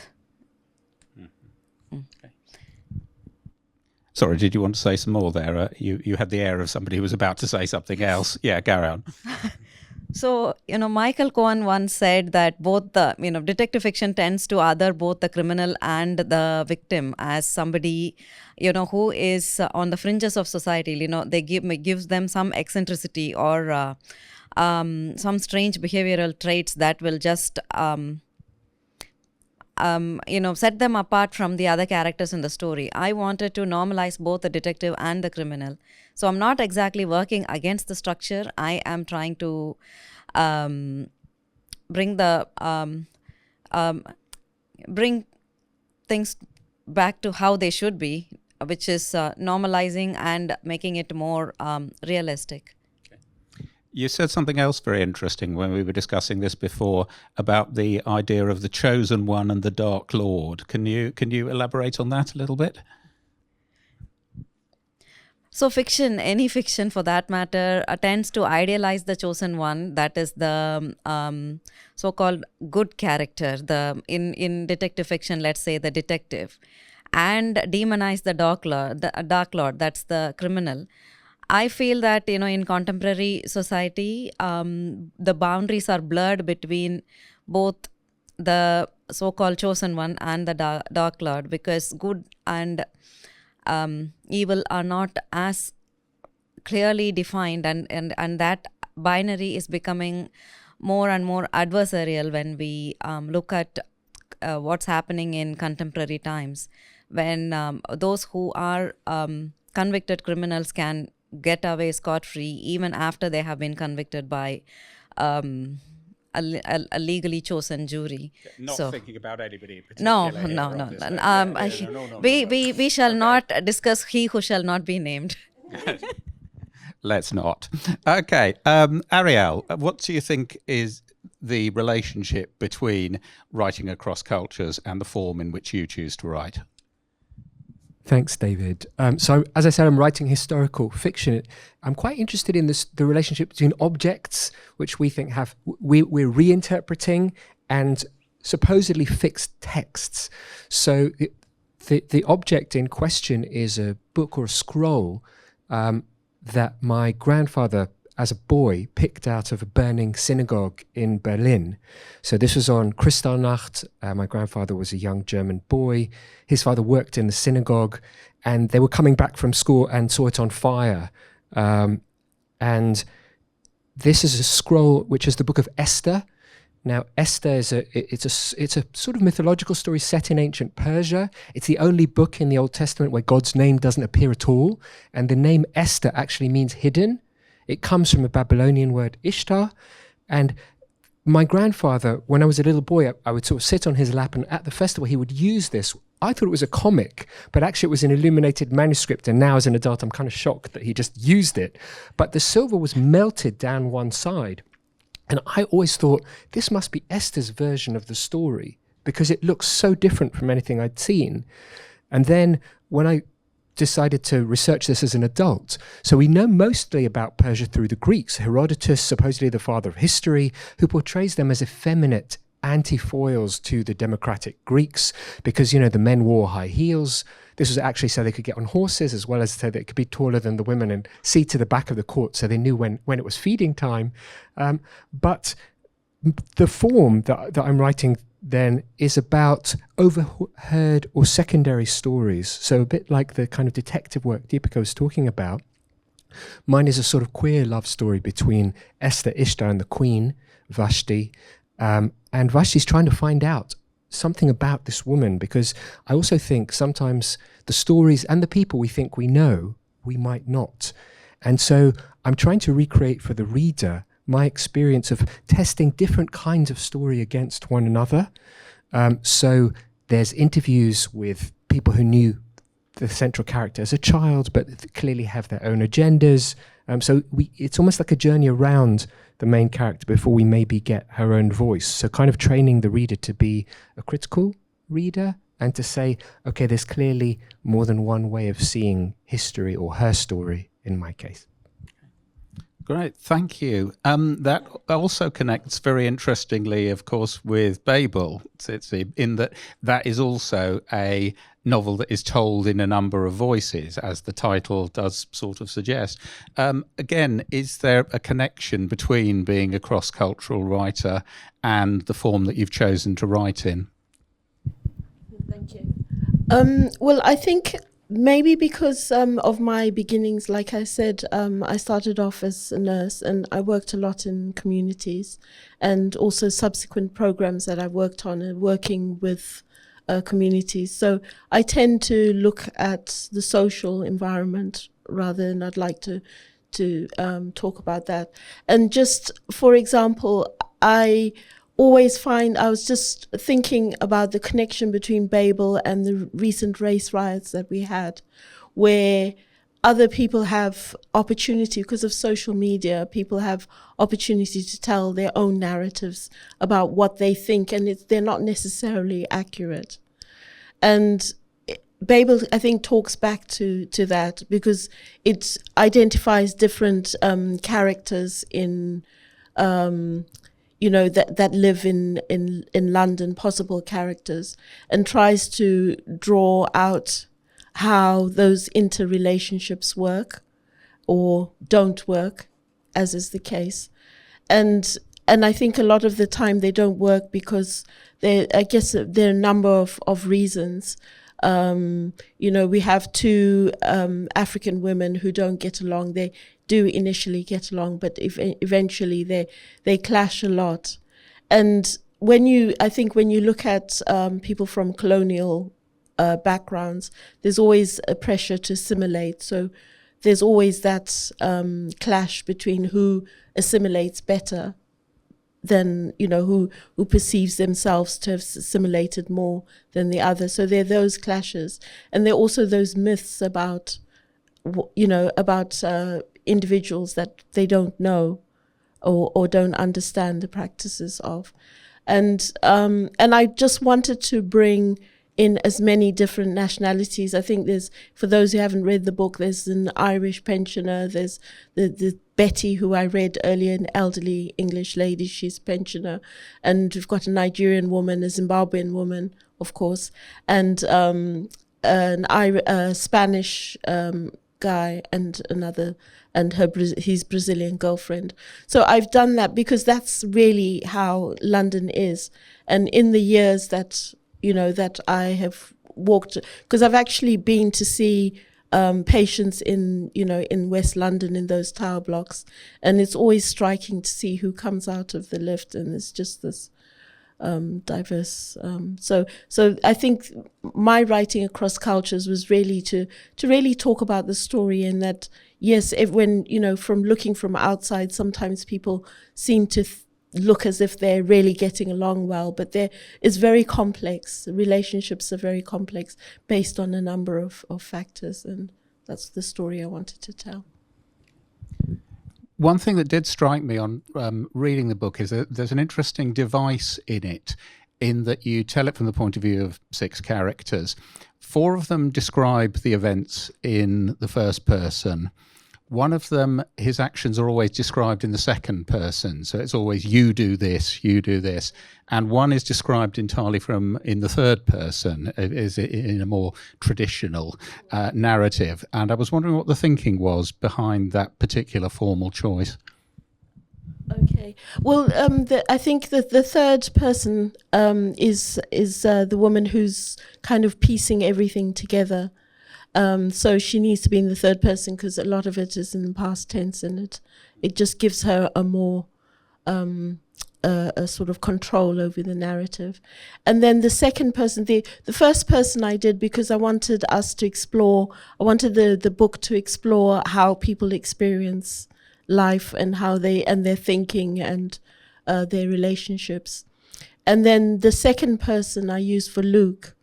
Sorry, did you want to say some more there? You had the air of somebody who was about to say something else. Yeah, carry on. So, Michael Cohen once said that both the, detective fiction tends to other both the criminal and the victim as somebody, who is on the fringes of society. They gives them some eccentricity or some strange behavioral traits that will just set them apart from the other characters in the story. I wanted to normalize both the detective and the criminal. So I'm not exactly working against the structure. I am trying to bring things back to how they should be, which is normalizing and making it more realistic. You said something else very interesting when we were discussing this before about the idea of the chosen one and the Dark Lord. Can you elaborate on that a little bit? So fiction, any fiction for that matter, tends to idealize the chosen one, that is the so-called good character, in detective fiction, let's say the detective, and demonize the Dark Lord, that's the criminal. I feel that, in contemporary society, the boundaries are blurred between both the so-called chosen one and the Dark Lord, because good and evil are not as clearly defined, and that binary is becoming more and more adversarial when we look at what's happening in contemporary times, when those who are convicted criminals can get away scot-free even after they have been convicted by a legally chosen jury. Not thinking about anybody in No. particular. We shall not discuss he who shall not be named. Let's not. Okay, Ariel, what do you think is the relationship between writing across cultures and the form in which you choose to write? Thanks, David. So, as I said, I'm writing historical fiction. I'm quite interested in the relationship between objects, which we think we're reinterpreting, and supposedly fixed texts. So, the object in question is a book or a scroll that my grandfather, as a boy, picked out of a burning synagogue in Berlin. So this was on Kristallnacht. My grandfather was a young German boy. His father worked in the synagogue, and they were coming back from school and saw it on fire. And this is a scroll which is the book of Esther. Now, Esther is it's a sort of mythological story set in ancient Persia. It's the only book in the Old Testament where God's name doesn't appear at all, and the name Esther actually means hidden. It comes from a Babylonian word, Ishtar. And my grandfather, when I was a little boy, I would sort of sit on his lap, and at the festival, he would use this. I thought it was a comic, but actually it was an illuminated manuscript. And now as an adult, I'm kind of shocked that he just used it. But the silver was melted down one side. And I always thought, this must be Esther's version of the story, because it looks so different from anything I'd seen. And then when I decided to research this as an adult. So we know mostly about Persia through the Greeks. Herodotus, supposedly the father of history, who portrays them as effeminate anti-foils to the democratic Greeks because, you know, the men wore high heels. This was actually so they could get on horses, as well as so they could be taller than the women and see to the back of the court, so they knew when it was feeding time. But the form that I'm writing then is about overheard or secondary stories. So a bit like the kind of detective work Deepika was talking about. Mine is a sort of queer love story between Esther, Ishtar, and the queen, Vashti. And Vashti's trying to find out something about this woman, because I also think sometimes the stories and the people we think we know, we might not. And so I'm trying to recreate for the reader my experience of testing different kinds of story against one another. So there's interviews with people who knew the central character as a child, but clearly have their own agendas. So it's almost like a journey around the main character before we maybe get her own voice. So kind of training the reader to be a critical reader and to say, okay, there's clearly more than one way of seeing history, or her story in my case. Great, thank you. That also connects very interestingly, of course, with Babel, Tsitsi, in that is also a novel that is told in a number of voices, as the title does sort of suggest. Again, is there a connection between being a cross-cultural writer and the form that you've chosen to write in? Thank you. Well, I think maybe because of my beginnings, like I said, I started off as a nurse and I worked a lot in communities, and also subsequent programs that I worked on and working with communities. So I tend to look at the social environment rather than I'd like to talk about that. And just for example, I always find, I was just thinking about the connection between Babel and the recent race riots that we had, where other people have opportunity, because of social media, people have opportunity to tell their own narratives about what they think, and they're not necessarily accurate. And Babel, I think, talks back to that, because it identifies different characters in that live in London, possible characters, and tries to draw out how those interrelationships work or don't work, as is the case. And I think a lot of the time they don't work because there are a number of reasons. We have two African women who don't get along. They do initially get along, but eventually they clash a lot. And I think when you look at people from colonial backgrounds, there's always a pressure to assimilate. So there's always that clash between who assimilates better than, who perceives themselves to have assimilated more than the other. So there are those clashes. And there are also those myths about individuals that they don't know or don't understand the practices of. And I just wanted to bring in as many different nationalities. I think for those who haven't read the book, there's an Irish pensioner, there's the Betty, who I read earlier, an elderly English lady, she's a pensioner, and we've got a Nigerian woman, a Zimbabwean woman, of course, and a Spanish guy, and another, and his Brazilian girlfriend. So I've done that because that's really how London is. And in the years that I have walked, because I've actually been to see patients in West London in those tower blocks, and it's always striking to see who comes out of the lift, and it's just this diverse. So I think my writing across cultures was really to really talk about the story, and that yes, when from looking from outside, sometimes people seem to look as if they're really getting along well, but it's very complex. Relationships are very complex based on a number of factors, and that's the story I wanted to tell. One thing that did strike me on reading the book is that there's an interesting device in it, in that you tell it from the point of view of 6 characters. 4 of them describe the events in the first person. One of them, his actions are always described in the second person. So it's always you do this, you do this. And one is described entirely in the third person, is in a more traditional narrative. And I was wondering what the thinking was behind that particular formal choice. Okay. Well, I think that the third person is the woman who's kind of piecing everything together. So she needs to be in the third person because a lot of it is in the past tense, and it just gives her a more a sort of control over the narrative. And then the second person, the first person I did because I wanted us to explore. I wanted the book to explore how people experience life and how their thinking and their relationships. And then the second person I used for Luke.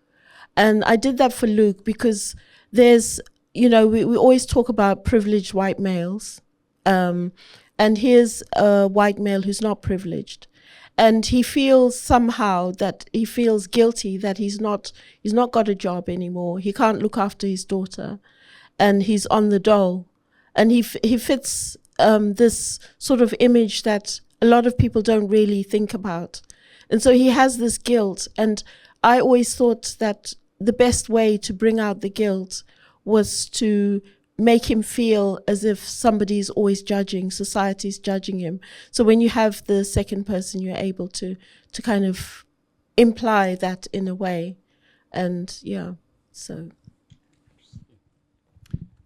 And I did that for Luke because there's, we always talk about privileged white males. And here's a white male who's not privileged. And he feels somehow that he feels guilty that he's not got a job anymore. He can't look after his daughter and he's on the dole. And he fits this sort of image that a lot of people don't really think about. And so he has this guilt. And I always thought that the best way to bring out the guilt was to make him feel as if somebody's always judging, society's judging him. So when you have the second person, you're able to kind of imply that in a way. And yeah, so...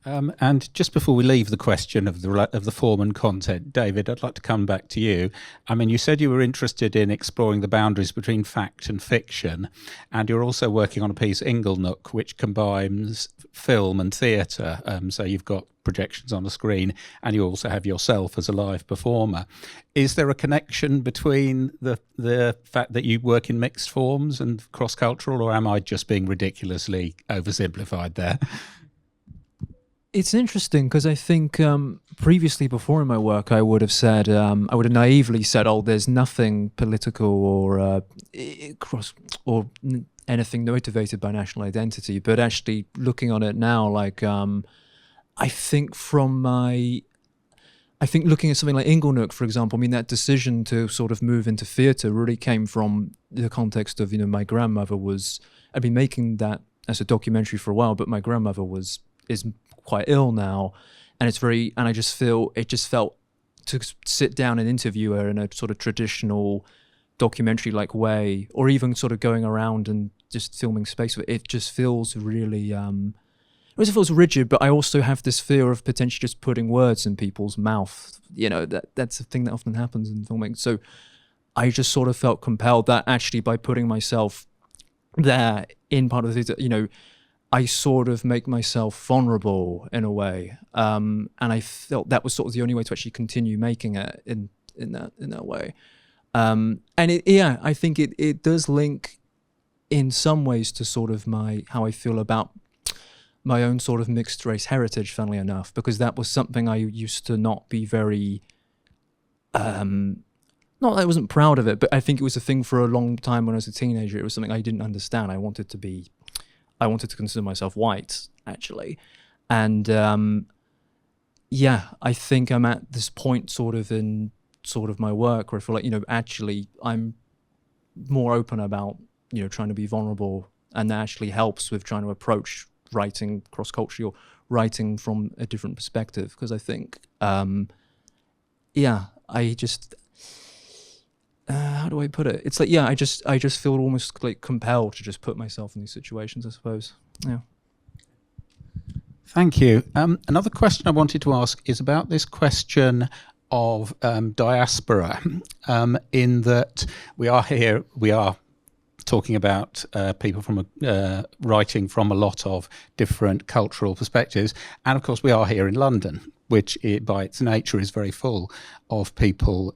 and just before we leave the question of the form and content, David, I'd like to come back to you. I mean, you said you were interested in exploring the boundaries between fact and fiction, and you're also working on a piece, Inglenook, which combines film and theatre. So you've got projections on the screen, and you also have yourself as a live performer. Is there a connection between the fact that you work in mixed forms and cross-cultural, or am I just being ridiculously oversimplified there? It's interesting because I think previously, before in my work, I would have said, I would have naively said, "Oh, there's nothing political or anything motivated by national identity." But actually, looking on it now, like I think looking at something like Inglenook, for example, I mean, that decision to sort of move into theatre really came from the context of, my grandmother I'd been making that as a documentary for a while, but my grandmother is quite ill now, and I just felt to sit down and interview her in a sort of traditional documentary like way, or even sort of going around and just filming space with it just feels really it feels rigid. But I also have this fear of potentially just putting words in people's mouth. That's a thing that often happens in filming. So I just sort of felt compelled that actually by putting myself there in part of the theatre, I sort of make myself vulnerable in a way, and I felt that was sort of the only way to actually continue making it in that way. And I think it does link in some ways to sort of how I feel about my own sort of mixed race heritage, funnily enough, because that was something I used to not be very, not that I wasn't proud of it, but I think it was a thing for a long time when I was a teenager. It was something I didn't understand. I wanted to consider myself white, actually. And I think I'm at this point sort of in sort of my work where I feel like, actually I'm more open about, trying to be vulnerable, and that actually helps with trying to approach writing cross-culturally or writing from a different perspective. Because I think, I just... how do I put it? It's like, I just feel almost like compelled to just put myself in these situations, I suppose. Yeah. Thank you. Another question I wanted to ask is about this question of diaspora, in that we are talking about people from writing from a lot of different cultural perspectives. And of course, we are here in London, which by its nature is very full of people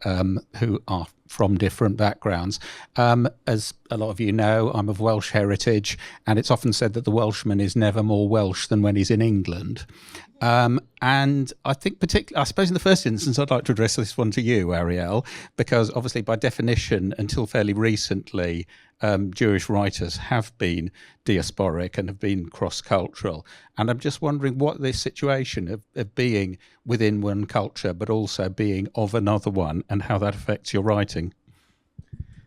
who are from different backgrounds. As a lot of you know, I'm of Welsh heritage, and it's often said that the Welshman is never more Welsh than when he's in England. And And I think I suppose in the first instance, I'd like to address this one to you, Ariel, because obviously by definition, until fairly recently, Jewish writers have been diasporic and have been cross-cultural. And I'm just wondering what this situation of being within one culture, but also being of another one, and how that affects your writing.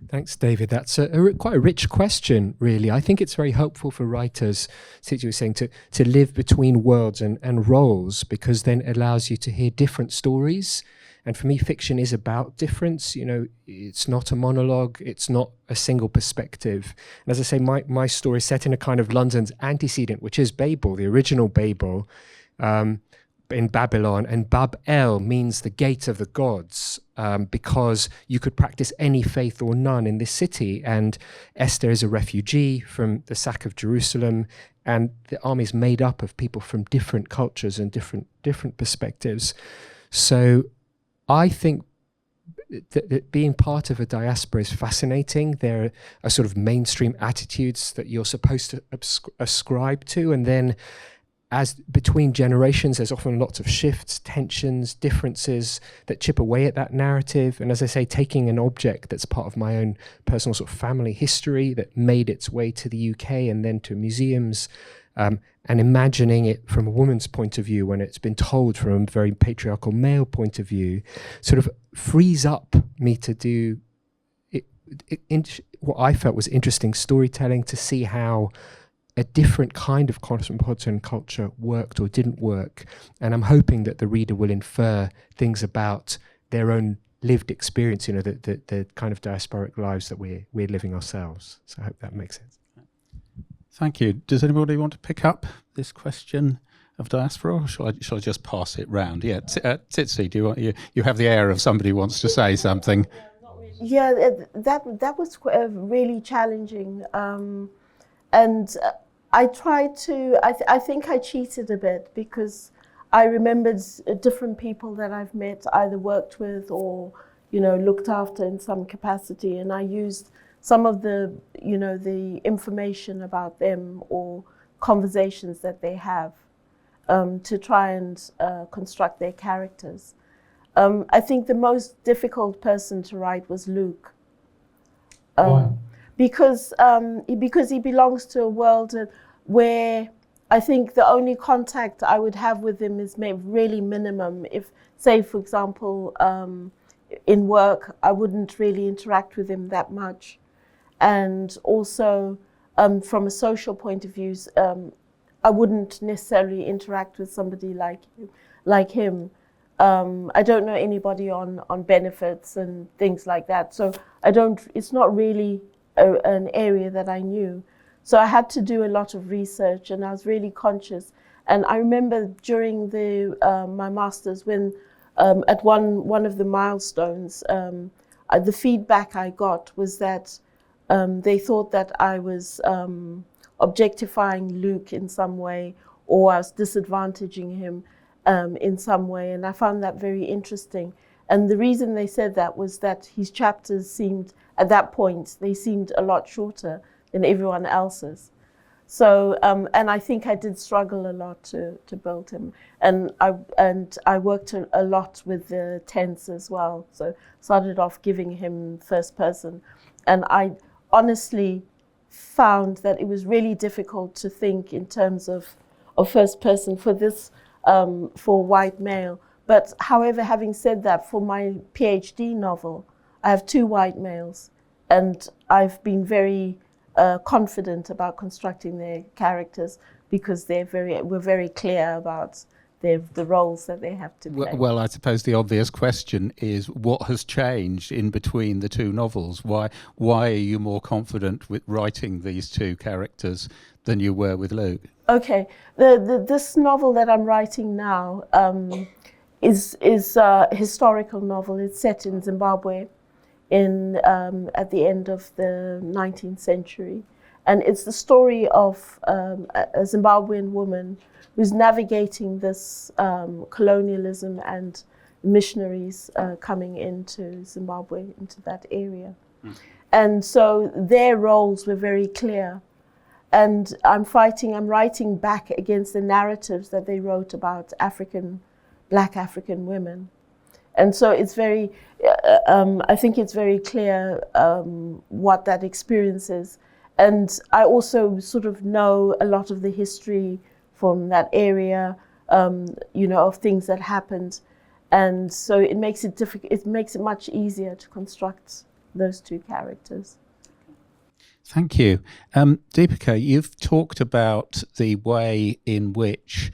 Thanks, David. That's quite a rich question, really. I think it's very helpful for writers, Tsitsi was saying, to live between worlds and roles, because then it allows you to hear different stories. And for me, fiction is about difference. You know, it's not a monologue. It's not a single perspective. And as I say, my story is set in a kind of London's antecedent, which is Babel, the original Babel, in Babylon, and Babel means the gate of the gods, because you could practice any faith or none in this city. And Esther is a refugee from the sack of Jerusalem, and the army is made up of people from different cultures and different perspectives. So I think that being part of a diaspora is fascinating. There are sort of mainstream attitudes that you're supposed to ascribe to, and then as between generations, there's often lots of shifts, tensions, differences that chip away at that narrative. And as I say, taking an object that's part of my own personal sort of family history that made its way to the UK and then to museums, and imagining it from a woman's point of view when it's been told from a very patriarchal male point of view, sort of frees up me to do what I felt was interesting storytelling, to see how a different kind of cosmopolitan culture worked or didn't work. And I'm hoping that the reader will infer things about their own lived experience, you know, the kind of diasporic lives that we're living ourselves. So I hope that makes sense. Thank you. Does anybody want to pick up this question of diaspora, or shall I just pass it round? Yeah, Tsitsi, do you want, you have the air of somebody who wants to say something. Yeah, that was really challenging. And I tried to, I think I cheated a bit, because I remembered different people that I've met, either worked with or, you know, looked after in some capacity. And I used some of the, you know, the information about them or conversations that they have to try and construct their characters. I think the most difficult person to write was Luke. Why? Because he belongs to a world where I think the only contact I would have with him is really minimum. If, say, for example, in work, I wouldn't really interact with him that much. And also, from a social point of view, I wouldn't necessarily interact with somebody like him. I don't know anybody on benefits and things like that. So it's not really an area that I knew. So I had to do a lot of research, and I was really conscious. And I remember during my master's, when at one of the milestones, the feedback I got was that they thought that I was objectifying Luke in some way, or I was disadvantaging him in some way. And I found that very interesting. And the reason they said that was that his chapters seemed, at that point, they seemed a lot shorter than everyone else's. So, and I think I did struggle a lot to build him. And I worked a lot with the tense as well. So started off giving him first person. And I honestly found that it was really difficult to think in terms of first person for this, for white male. But however, having said that, for my PhD novel, I have 2 white males, and I've been very confident about constructing their characters, because we're very clear about the roles that they have to play. Well, I suppose the obvious question is, what has changed in between the 2 novels? Why are you more confident with writing these 2 characters than you were with Luke? Okay, this novel that I'm writing now is a historical novel. It's set in Zimbabwe at the end of the 19th century. And it's the story of a Zimbabwean woman who's navigating this colonialism and missionaries coming into Zimbabwe, into that area. And so their roles were very clear. And I'm writing back against the narratives that they wrote about African Black African women. And so it's very, I think it's very clear what that experience is. And I also sort of know a lot of the history from that area, of things that happened. And so it makes it difficult, it makes it much easier to construct those two characters. Thank you. Deepika, you've talked about the way in which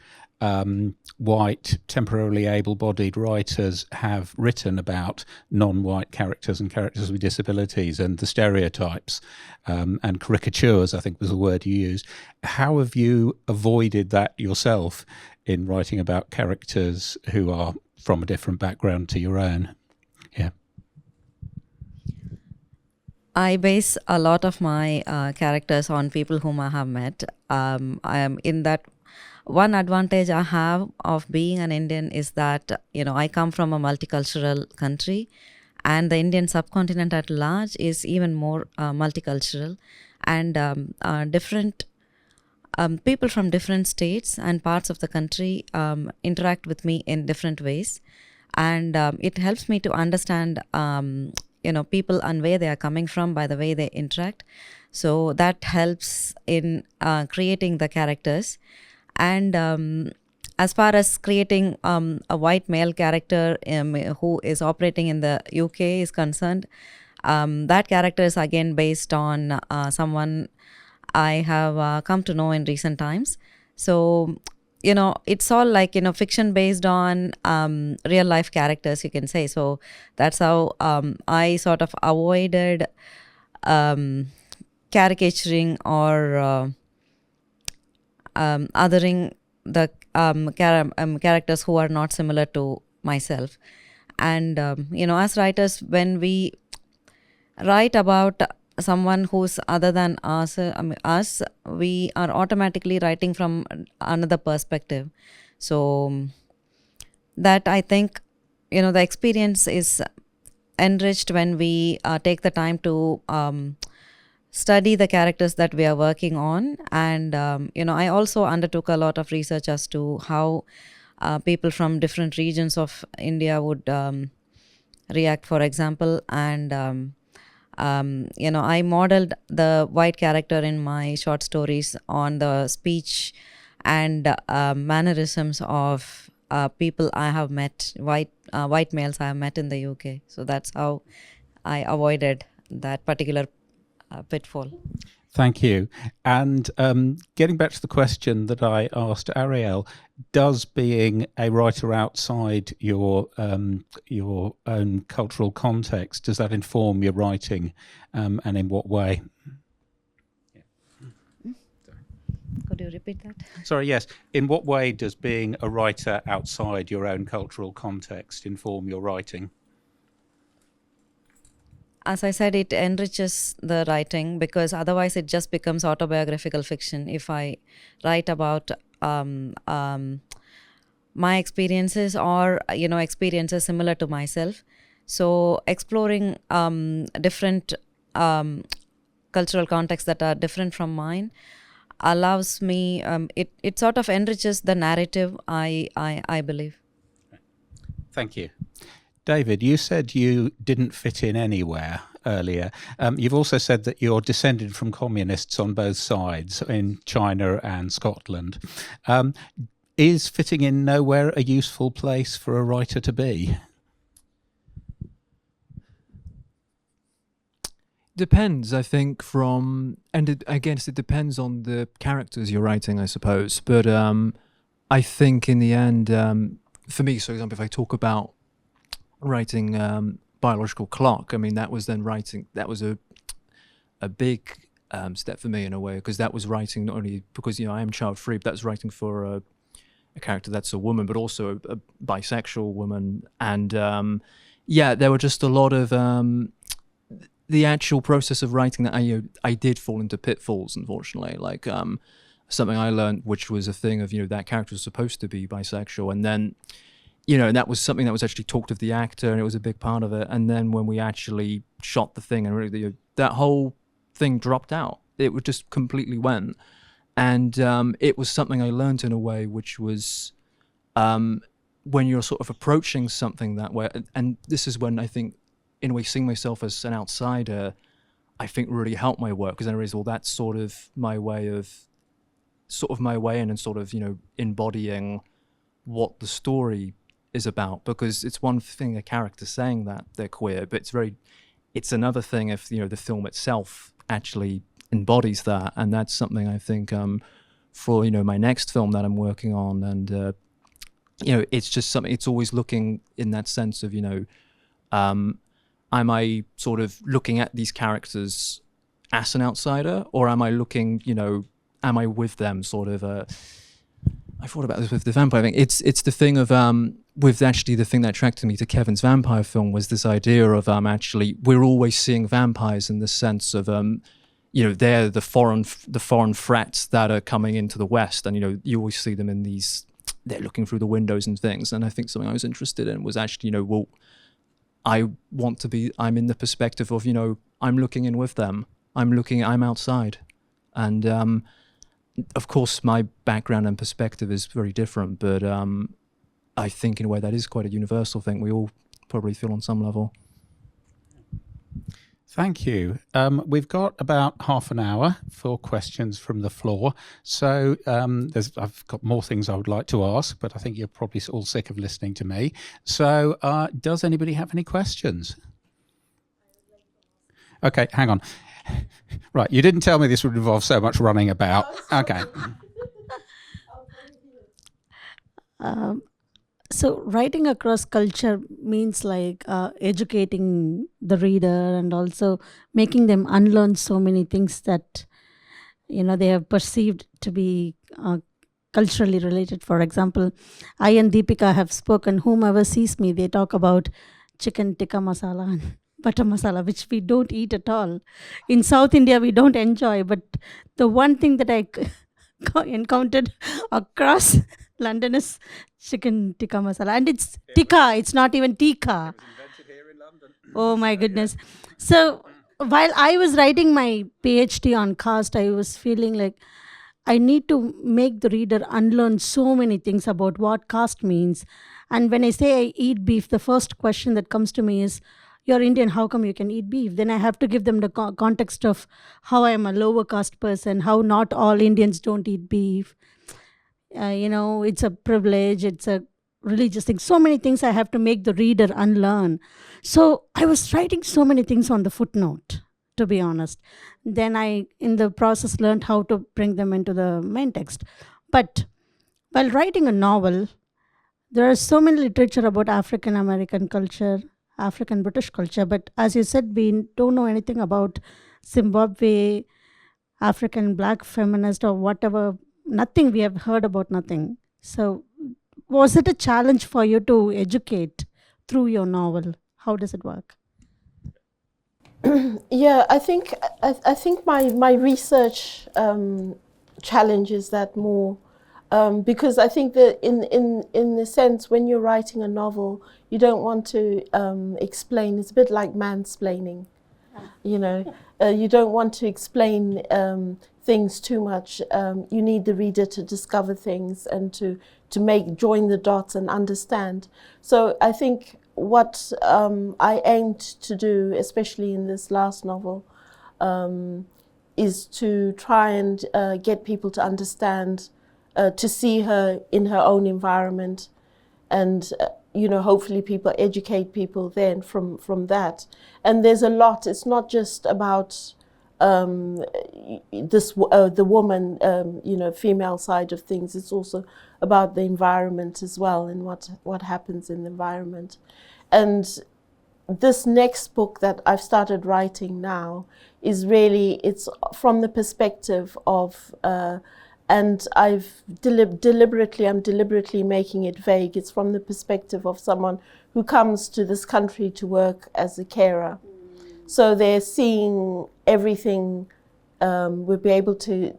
white, temporarily able-bodied writers have written about non-white characters and characters with disabilities and the stereotypes and caricatures, I think was the word you used. How have you avoided that yourself in writing about characters who are from a different background to your own? Yeah. I base a lot of my characters on people whom I have met. I am in that. One advantage I have of being an Indian is that, I come from a multicultural country, and the Indian subcontinent at large is even more multicultural, and different people from different states and parts of the country interact with me in different ways, and it helps me to understand, people and where they are coming from by the way they interact. So that helps in creating the characters. And as far as creating a white male character who is operating in the UK is concerned, that character is again based on someone I have come to know in recent times. So, it's all like, fiction based on real life characters, you can say. So that's how I sort of avoided caricaturing or othering the characters who are not similar to myself. And as writers, when we write about someone who's other than us, we are automatically writing from another perspective. So that, I think, the experience is enriched when we take the time to study the characters that we are working on. And I also undertook a lot of research as to how people from different regions of India would react, for example. And I modeled the white character in my short stories on the speech and mannerisms of people I have met, white males I have met in the UK. So that's how I avoided that particular pitfall. Thank you. And getting back to the question that I asked Ariel, does being a writer outside your own cultural context, does that inform your writing, and in what way? Could you repeat that? Sorry, yes. In what way does being a writer outside your own cultural context inform your writing? As I said, it enriches the writing, because otherwise it just becomes autobiographical fiction. If I write about my experiences or experiences similar to myself, so exploring different cultural contexts that are different from mine allows me. It sort of enriches the narrative, I believe. Thank you. David, you said you didn't fit in anywhere earlier. You've also said that you're descended from communists on both sides, in China and Scotland. Is fitting in nowhere a useful place for a writer to be? Depends, I think, it depends on the characters you're writing, I suppose. But I think in the end, for me, for example, if I talk about writing Biological Clock, I mean, that was a big step for me in a way, because that was writing not only because I am child free, but that's writing for a character that's a woman, but also a bisexual woman. And there were just a lot of the actual process of writing that I did fall into pitfalls, unfortunately. Like something I learned, which was a thing of that character was supposed to be bisexual, and then and that was something that was actually talked of the actor, and it was a big part of it. And then when we actually shot the thing, and really that whole thing dropped out. It would just completely went. And it was something I learned in a way which was when you're sort of approaching something that way, and this is when I think, in a way, seeing myself as an outsider, I think really helped my work, because then I realized, well, that's sort of my way in, and sort of, embodying what the story is about. Because it's one thing a character saying that they're queer, but it's another thing if the film itself actually embodies that. And that's something I think for my next film that I'm working on, and it's just something, it's always looking in that sense of am I sort of looking at these characters as an outsider, or am I looking, am I with them, sort of I thought about this with the vampire thing. It's the thing of with actually the thing that attracted me to Kevin's vampire film was this idea of actually we're always seeing vampires in the sense of they're the foreign threats that are coming into the West, and you always see them in these, they're looking through the windows and things. And I think something I was interested in was actually well, I'm in the perspective of I'm looking in with them, I'm outside, and of course my background and perspective is very different, but I think in a way that is quite a universal thing we all probably feel on some level. Thank you. We've got about half an hour for questions from the floor. So I've got more things I would like to ask, but I think you're probably all sick of listening to me. So does anybody have any questions? Okay, hang on. Right, you didn't tell me this would involve so much running about. Okay. So writing across culture means like educating the reader and also making them unlearn so many things that they have perceived to be culturally related. For example, I and Deepika have spoken, whomever sees me, they talk about chicken tikka masala and butter masala, which we don't eat at all. In South India, we don't enjoy. But the one thing that I encountered across London is chicken tikka masala. And it's tikka, it's not even tikka. Oh my goodness. So while I was writing my PhD on caste, I was feeling like I need to make the reader unlearn so many things about what caste means. And when I say I eat beef, the first question that comes to me is, you're Indian, how come you can eat beef? Then I have to give them the context of how I am a lower caste person, how not all Indians don't eat beef. It's a privilege, it's a religious thing. So many things I have to make the reader unlearn. So I was writing so many things on the footnote, to be honest. Then I, in the process, learned how to bring them into the main text. But while writing a novel, there is so many literature about African American culture, African British culture, but as you said, we don't know anything about Zimbabwe, African black feminist or whatever. Nothing, we have heard about nothing. So was it a challenge for you to educate through your novel? How does it work? Yeah, I think my research challenges that more. Because I think that in the sense, when you're writing a novel, you don't want to explain. It's a bit like mansplaining, you don't want to explain things too much. You need the reader to discover things and to join the dots and understand. So I think what I aimed to do, especially in this last novel, is to try and get people to understand, to see her in her own environment, and hopefully people educate people then from that. And there's a lot. It's not just about the woman, female side of things. It's also about the environment as well, and what happens in the environment. And this next book that I've started writing now is really, it's from the perspective of and I'm deliberately making it vague. It's from the perspective of someone who comes to this country to work as a carer. So they're seeing everything. We'll be able to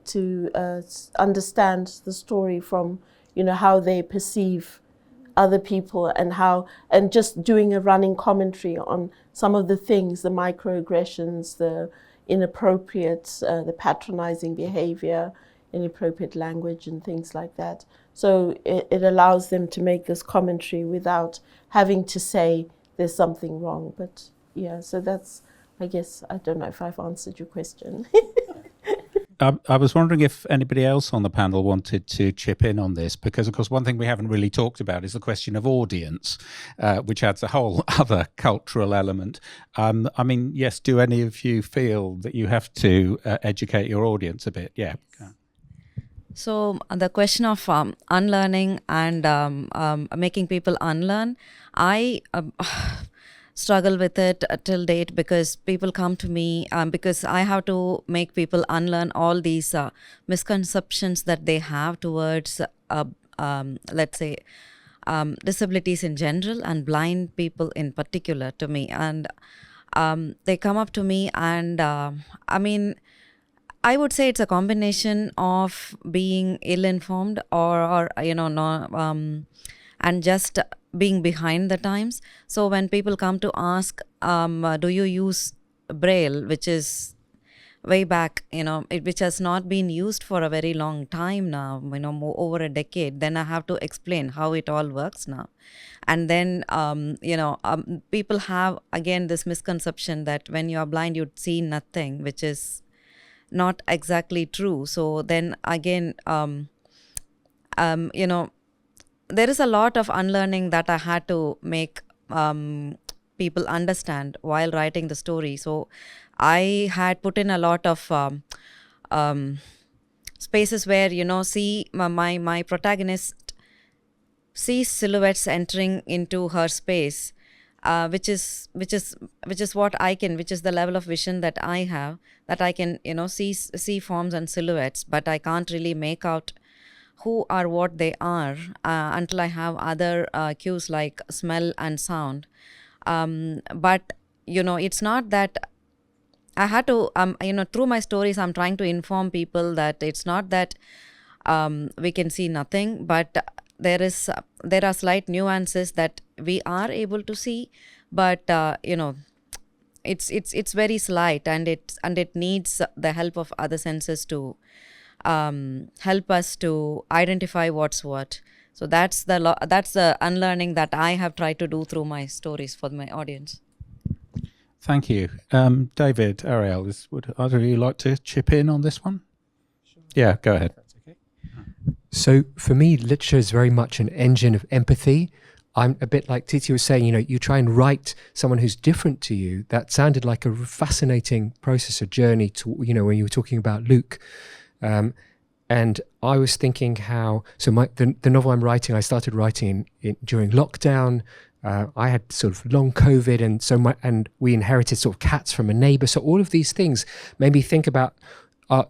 understand the story from, how they perceive other people, and just doing a running commentary on some of the things, the microaggressions, the inappropriate, the patronizing behavior, inappropriate language and things like that. So it allows them to make this commentary without having to say there's something wrong. But yeah, so that's, I guess, I don't know if I've answered your question. I was wondering if anybody else on the panel wanted to chip in on this, because, of course, one thing we haven't really talked about is the question of audience, which adds a whole other cultural element. I mean, yes, do any of you feel that you have to educate your audience a bit? Yeah. So the question of unlearning and making people unlearn, I struggle with it till date, because people come to me because I have to make people unlearn all these misconceptions that they have towards, let's say, disabilities in general and blind people in particular to me. And they come up to me and I mean, I would say it's a combination of being ill-informed or you know, no, and just being behind the times. So when people come to ask, do you use Braille, which is way back, you know, which has not been used for a very long time now, you know, over a decade, then I have to explain how it all works now. And then, you know, people have, again, this misconception that when you are blind, you'd see nothing, which is not exactly true. So then again, you know, there is a lot of unlearning that I had to make people understand while writing the story. So I had put in a lot of spaces where, you know, see my protagonist sees silhouettes entering into her space, which is what I can, which is the level of vision that I have, that I can, you know, see forms and silhouettes, but I can't really make out who or what they are until I have other cues like smell and sound. But, you know, it's not that I had to, you know, through my stories, I'm trying to inform people that it's not that we can see nothing, but there are slight nuances that we are able to see, but you know, it's very slight, and it needs the help of other senses to help us to identify what's what. So that's the unlearning that I have tried to do through my stories for my audience. Thank you. David, Ariel, would either of you like to chip in on this one? Sure. Yeah, go ahead. That's okay. So for me, literature is very much an engine of empathy. I'm a bit like Tsitsi was saying, you know, you try and write someone who's different to you. That sounded like a fascinating process, a journey to, you know, when you were talking about Luke. And I was thinking how, so the novel I'm writing, I started writing during lockdown. I had sort of long COVID, and we inherited sort of cats from a neighbor. So all of these things made me think about,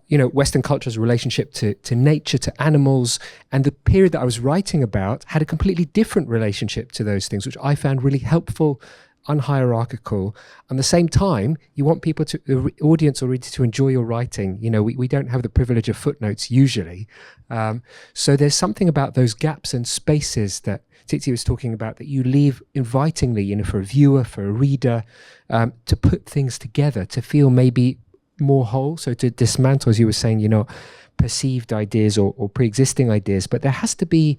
you know, Western culture's relationship to nature, to animals, and the period that I was writing about had a completely different relationship to those things, which I found really helpful, unhierarchical. At the same time, you want people to, the audience or reader, to enjoy your writing. You know, we don't have the privilege of footnotes usually. So there's something about those gaps and spaces that Tsitsi was talking about that you leave invitingly, you know, for a viewer, for a reader, to put things together, to feel maybe more whole. So to dismantle, as you were saying, you know, perceived ideas or pre-existing ideas. But there has to be,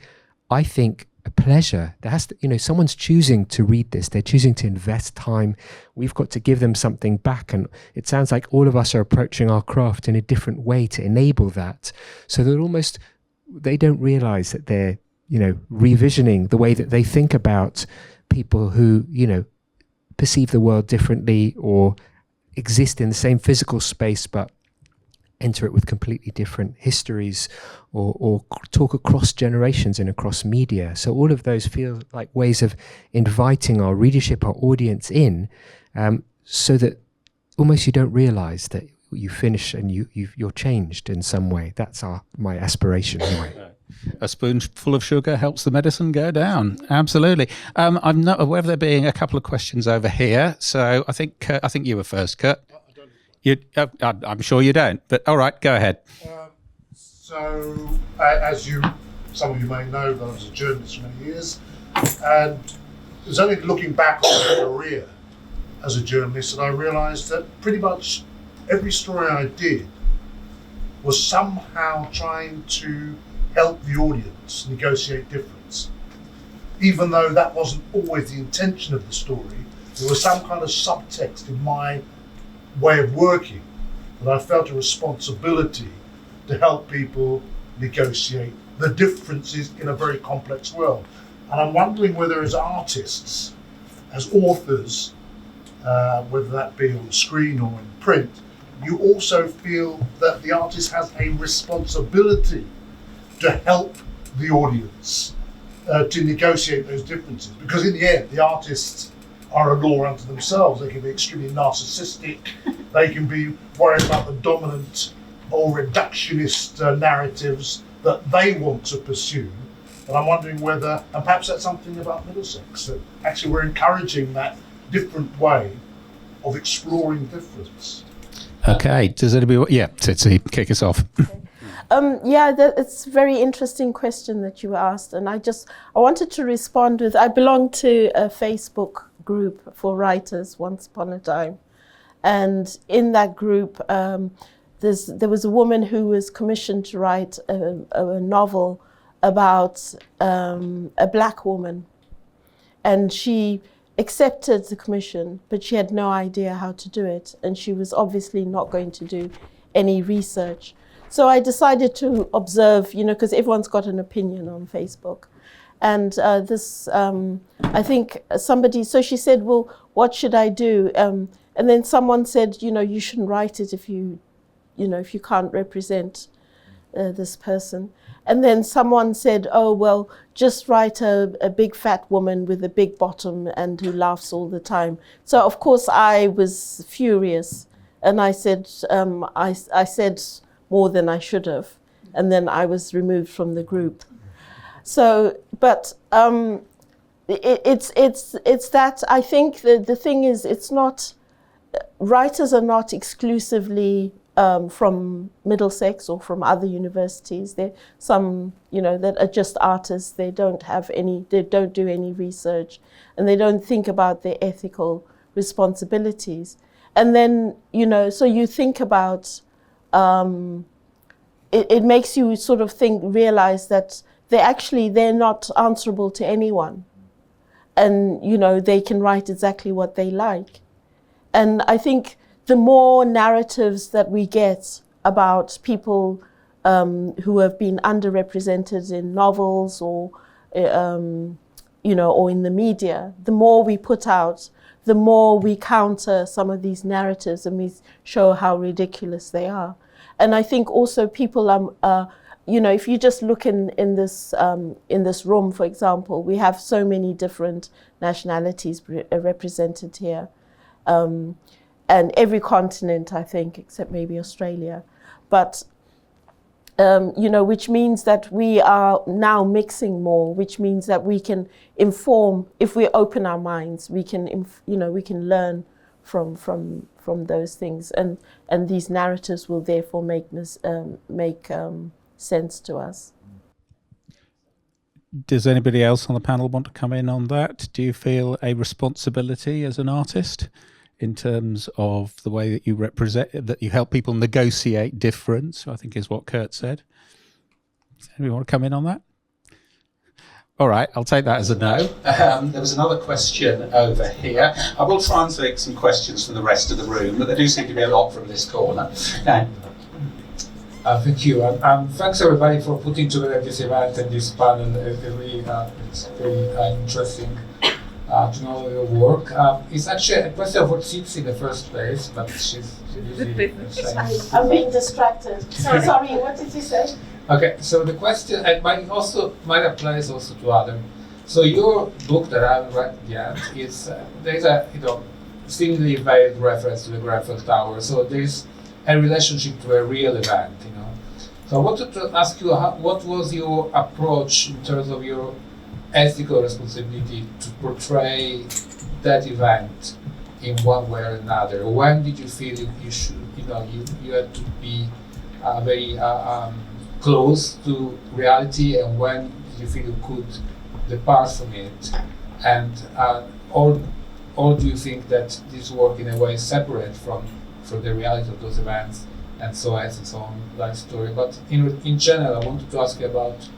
I think, a pleasure. There has to, you know, someone's choosing to read this. They're choosing to invest time. We've got to give them something back. And it sounds like all of us are approaching our craft in a different way to enable that. So that almost, they don't realize that they're, you know, revisioning the way that they think about people who, you know, perceive the world differently or exist in the same physical space, but enter it with completely different histories or talk across generations and across media. So all of those feel like ways of inviting our readership, our audience in, so that almost you don't realize that you finish and you're changed in some way. That's my aspiration anyway. A spoonful of sugar helps the medicine go down. Absolutely. I'm not aware of there being a couple of questions over here. So I think you were first, Kurt. I'm sure you don't, but all right, go ahead. So, as some of you may know, that I was a journalist for many years, and it was only looking back on my career as a journalist that I realised that pretty much every story I did was somehow trying to help the audience negotiate difference. Even though that wasn't always the intention of the story, there was some kind of subtext in my way of working that I felt a responsibility to help people negotiate the differences in a very complex world. And I'm wondering whether as artists, as authors, whether that be on screen or in print, you also feel that the artist has a responsibility to help the audience to negotiate those differences. Because in the end, the artists are a law unto themselves. They can be extremely narcissistic, they can be worried about the dominant or reductionist narratives that they want to pursue. And I'm wondering whether, and perhaps that's something about Middlesex, that actually we're encouraging that different way of exploring difference. Okay, does anybody, Tsitsi, kick us off. It's a very interesting question that you asked, and I wanted to respond with, I belong to a Facebook group for writers once upon a time, and in that group there was a woman who was commissioned to write a novel about a black woman, and she accepted the commission, but she had no idea how to do it, and she was obviously not going to do any research. So I decided to observe, because everyone's got an opinion on Facebook. And I think somebody, so she said, well, what should I do? And then someone said, you shouldn't write it if you can't represent this person. And then someone said, oh, well, just write a big fat woman with a big bottom and who laughs all the time. So, of course, I was furious. And I said, I said more than I should have. And then I was removed from the group. So, but it's that, I think the thing is, it's not, writers are not exclusively from Middlesex or from other universities. There some, that are just artists. They don't do any research, and they don't think about their ethical responsibilities. And then, so you think about, it makes you sort of realize that they're not answerable to anyone. And, they can write exactly what they like. And I think the more narratives that we get about people who have been underrepresented in novels or, or in the media, the more we put out, the more we counter some of these narratives and we show how ridiculous they are. And I think also people, if you just look in this room, for example, we have so many different nationalities represented here. And every continent, I think, except maybe Australia. But, which means that we are now mixing more, which means that we can inform, if we open our minds, we can, we can learn from those things. And these narratives will therefore make sense to us. Does anybody else on the panel want to come in on that? Do you feel a responsibility as an artist in terms of the way that you represent, that you help people negotiate difference, I think is what Kurt said? Does anybody want to come in on that? All right, I'll take that as a no. There was another question over here. I will try and take some questions from the rest of the room, but there do seem to be a lot from this corner. Now, thank you, and thanks everybody for putting together this event and this panel. It's very interesting to know your work. It's actually a question for Tsitsi in the first place, but she's usually saying. I'm being distracted. So sorry, what did you say? Okay, so the question, and might apply also to others. So your book that I haven't read yet is there's a seemingly veiled reference to the Grenfell Tower. So there's a relationship to a real event, So I wanted to ask you, what was your approach in terms of your ethical responsibility to portray that event in one way or another? When did you feel you should, you had to be very close to reality, and when did you feel you could depart from it? And or do you think that this work in a way is separate from the reality of those events, and so has its own life story. But in general, I wanted to ask you about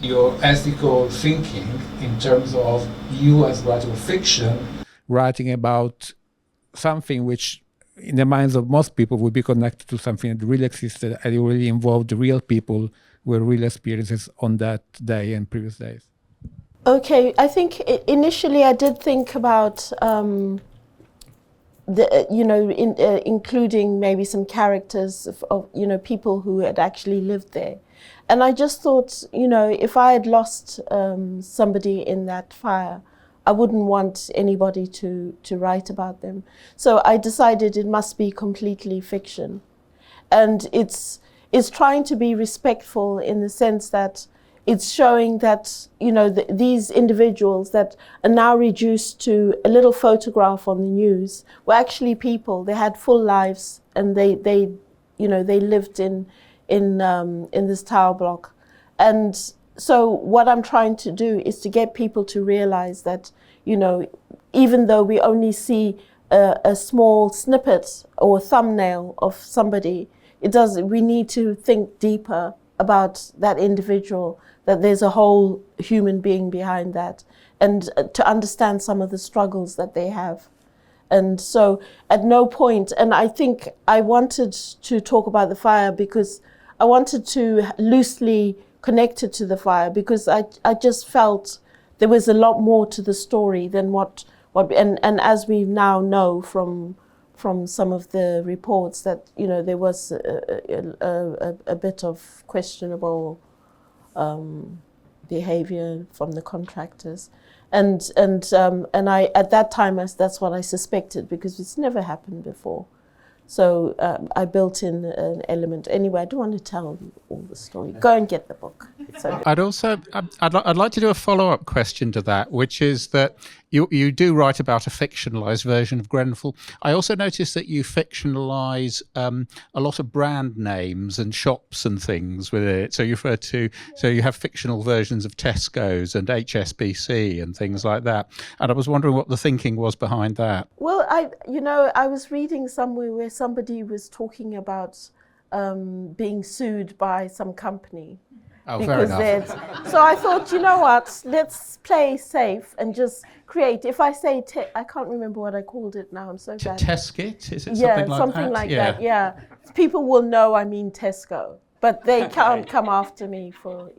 your ethical thinking in terms of you as writer of fiction. Writing about something which in the minds of most people would be connected to something that really existed and it really involved the real people with real experiences on that day and previous days. Okay, I think initially I did think about including maybe some characters of people who had actually lived there, and I just thought, if I had lost somebody in that fire, I wouldn't want anybody to write about them. So I decided it must be completely fiction, and it's trying to be respectful in the sense that it's showing that, these individuals that are now reduced to a little photograph on the news were actually people. They had full lives, and they lived in this tower block. And so what I'm trying to do is to get people to realize that, even though we only see a small snippet or thumbnail of somebody, we need to think deeper about that individual, that there's a whole human being behind that, and to understand some of the struggles that they have. And so at no point, and I think I wanted to talk about the fire because I wanted to loosely connect it to the fire, because I just felt there was a lot more to the story than what and as we now know from some of the reports that, there was a bit of questionable behavior from the contractors, and I at that time that's what I suspected, because it's never happened before. So I built in an element. Anyway, I don't want to tell you all the story. Go and get the book. It's okay. I'd like to do a follow-up question to that, which is that you do write about a fictionalized version of Grenfell. I also noticed that you fictionalize a lot of brand names and shops and things with it. So you have fictional versions of Tesco's and HSBC and things like that. And I was wondering what the thinking was behind that. Well, I was reading somewhere where somebody was talking about being sued by some company. Oh, fair enough. So I thought, what, let's play safe and just create. If I say, I can't remember what I called it now, I'm so bad. Teskit? Is it something like that? Yeah. People will know I mean Tesco, but they can't come after me for,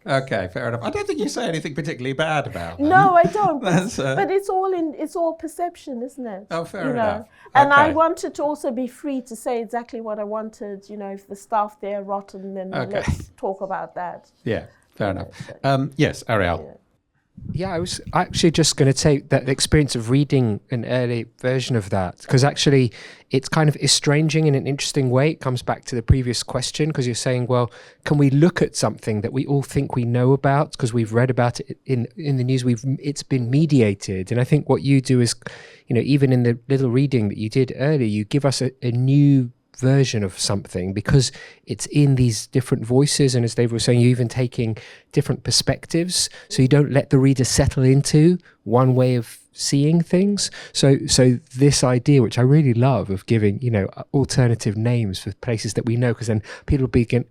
Okay, fair enough. I don't think you say anything particularly bad about them. No, I don't. But it's all perception, isn't it? Oh, fair enough. And okay. I wanted to also be free to say exactly what I wanted. If the staff there are rotten, then let's talk about that. Yeah, fair enough. Yes, Ariel. Yeah, I was actually just going to take that experience of reading an early version of that, because actually it's kind of estranging in an interesting way. It comes back to the previous question, because you're saying, well, can we look at something that we all think we know about because we've read about it in the news, it's been mediated. And I think what you do is, even in the little reading that you did earlier, you give us a new version of something because it's in these different voices, and as David was saying, you're even taking different perspectives, so you don't let the reader settle into one way of seeing things. So this idea, which I really love, of giving alternative names for places that we know, because then people begin,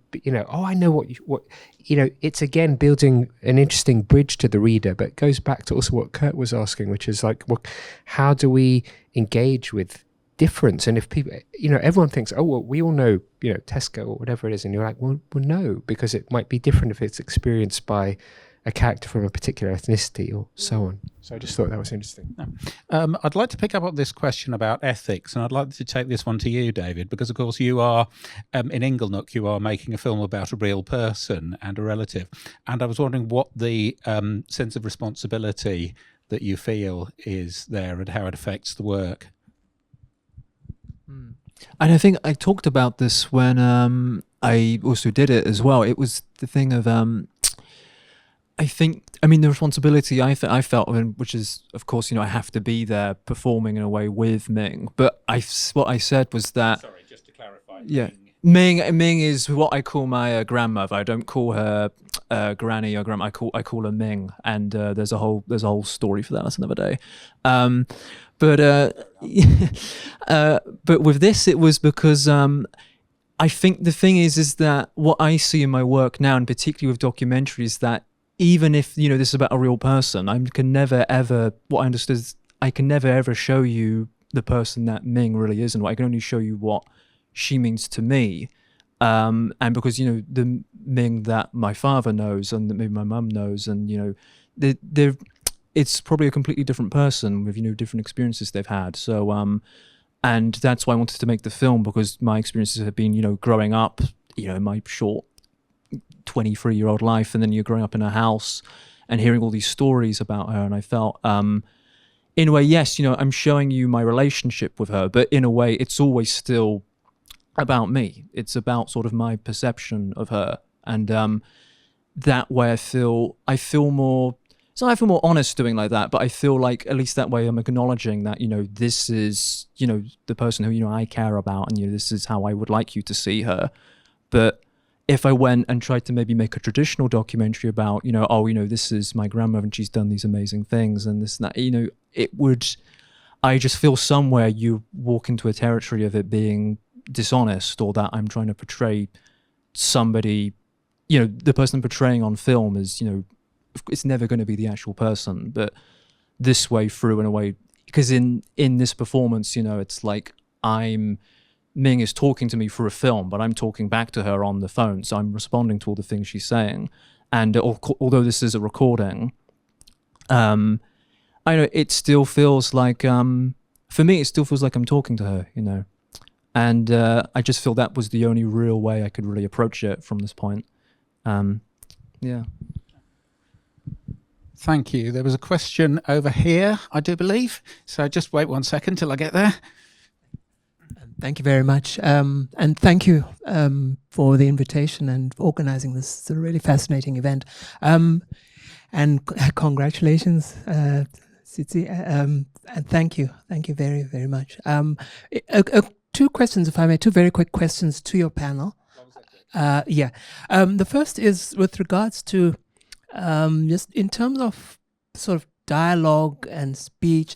I know what it's again building an interesting bridge to the reader, but it goes back to also what Kurt was asking, which is like, well, how do we engage with difference? And if people, everyone thinks, oh, well, we all know, Tesco or whatever it is, and you're like, well, no, because it might be different if it's experienced by a character from a particular ethnicity or so on. So I just thought that was interesting. I'd like to pick up on this question about ethics, and I'd like to take this one to you, David, because of course you are, in Inglenook, you are making a film about a real person and a relative. And I was wondering what the sense of responsibility that you feel is there and how it affects the work. And I think I talked about this when I also did it as well. It was the thing of, the responsibility I felt, which is, of course, I have to be there performing in a way with Ming. But what I said was that... Sorry, just to clarify. Yeah. Ming is what I call my grandmother. I don't call her granny or grandma. I call her Ming, and there's a whole story for that. That's another day. But with this, it was because I think the thing is that what I see in my work now, and particularly with documentaries, that even if, this is about a real person, I can never ever, what I understood is I can never ever show you the person that Ming really is, and I can only show you what she means to me. And because, the Ming that my father knows and that maybe my mum knows, and, it's probably a completely different person with, different experiences they've had. So, and that's why I wanted to make the film, because my experiences have been, growing up, in my short 23-year-old life, and then you're growing up in a house and hearing all these stories about her. And I felt, in a way, yes, I'm showing you my relationship with her, but in a way, it's always still about me. It's about sort of my perception of her. And that way I feel more, so I feel more honest doing like that, but I feel like at least that way I'm acknowledging that, this is, the person who, I care about, and, this is how I would like you to see her. But if I went and tried to maybe make a traditional documentary about, this is my grandmother and she's done these amazing things and this and that, it would, I just feel somewhere you walk into a territory of it being dishonest, or that I'm trying to portray somebody, the person I'm portraying on film is, it's never going to be the actual person, but this way through, in a way, because in this performance, it's like Ming is talking to me for a film, but I'm talking back to her on the phone, so I'm responding to all the things she's saying. And although this is a recording, I know it still feels like, for me, it still feels like I'm talking to her, And I just feel that was the only real way I could really approach it from this point. Yeah. Thank you. There was a question over here, I do believe. So just wait 1 second till I get there. Thank you very much. And thank you for the invitation and organizing this. It's a really fascinating event. And congratulations, Tsitsi. And thank you. Thank you very, very much. Two questions, if I may, two very quick questions to your panel. The first is with regards to just in terms of sort of dialogue and speech,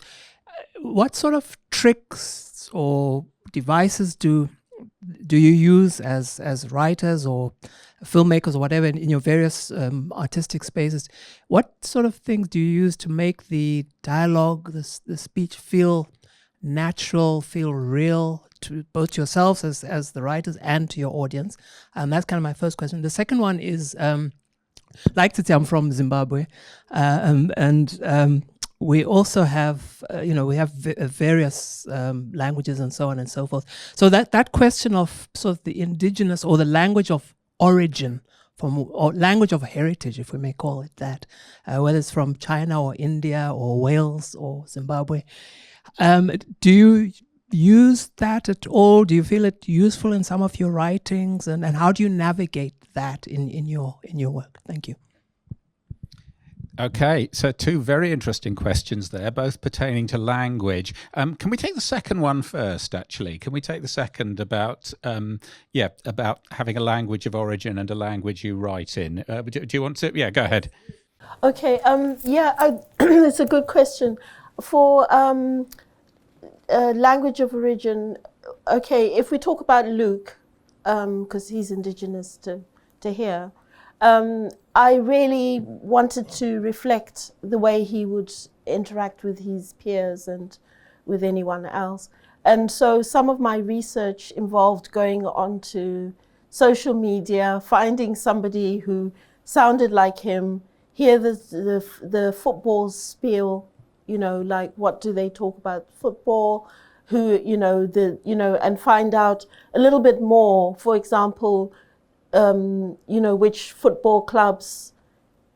what sort of tricks or devices do you use as writers or filmmakers or whatever in your various artistic spaces? What sort of things do you use to make the dialogue, the speech feel natural, feel real to both yourselves as the writers and to your audience? That's kind of my first question. The second one is, like Tsitsi, I'm from Zimbabwe, and we also have, we have various languages and so on and so forth. So that question of sort of the indigenous or the language of origin, or language of heritage, if we may call it that, whether it's from China or India or Wales or Zimbabwe, do you use that at all? Do you feel it useful in some of your writings, and how do you navigate that in your work? Thank you. Okay, so two very interesting questions there, both pertaining to language. Can we take the second one first, actually? Can we take the second about, about having a language of origin and a language you write in? Do you want to? Yeah, go ahead. Okay, it's a good question. For language of origin, okay, if we talk about Luke, because he's indigenous to here, I really wanted to reflect the way he would interact with his peers and with anyone else. And so some of my research involved going onto social media, finding somebody who sounded like him, hear the football spiel, like what do they talk about football, and find out a little bit more, for example, which football clubs